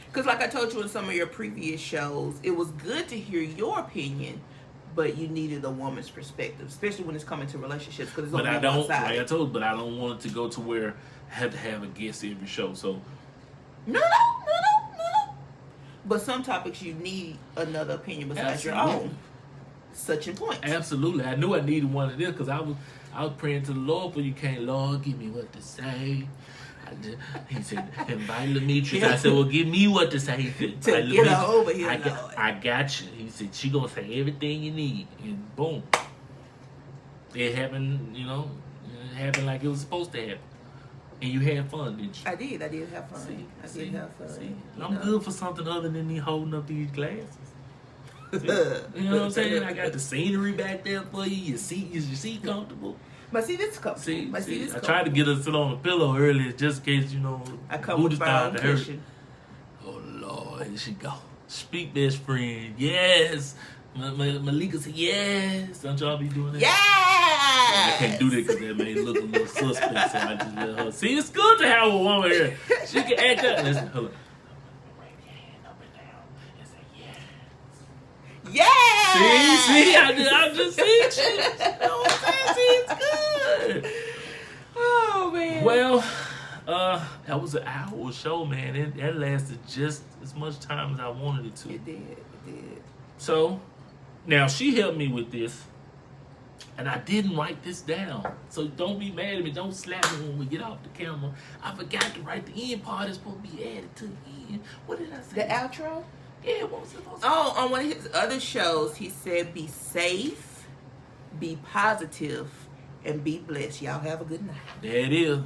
Because like I told you in some of your previous shows, it was good to hear your opinion, but you needed a woman's perspective, especially when it's coming to relationships. Because but I don't, like I told, but I don't want it to go to where I have to have a guest every show. So no. But some topics you need another opinion besides your own. Such a point. Absolutely, I knew I needed one of this because I was praying to the Lord for you. Can't Lord give me what to say. He said, invite Lametrias. I said, well, give me what to say. To get her over here, Lord. I got you. He said, she going to say everything you need. And boom. It happened, it happened like it was supposed to happen. And you had fun, didn't you? I did have fun. I did have fun. See, I'm good for something other than me holding up these glasses. See, you know what I'm saying? I got the scenery back there for you. Is your seat comfortable? But see, this comfortable. I tried to get her to sit on the pillow earlier just in case, I come with my own cushion. Oh, Lord, here she go. Speak, best friend. Yes. Malika said, yes. Don't y'all be doing that? Yes. I can't do that because that made it look a little suspect, so I just let her. See, it's good to have a woman here. She can act up. Listen, hold on. Yeah. See, I just seen you. You know what I'm saying? See, it's good. Oh, man. Well, that was an hour show, man. That lasted just as much time as I wanted it to. It did. So, now she helped me with this, and I didn't write this down. So don't be mad at me. Don't slap me when we get off the camera. I forgot to write the end part. It's supposed to be added to the end. What did I say? The outro? Yeah, what was it supposed to be? Oh, on one of his other shows, he said, be safe, be positive, and be blessed. Y'all have a good night. There it is.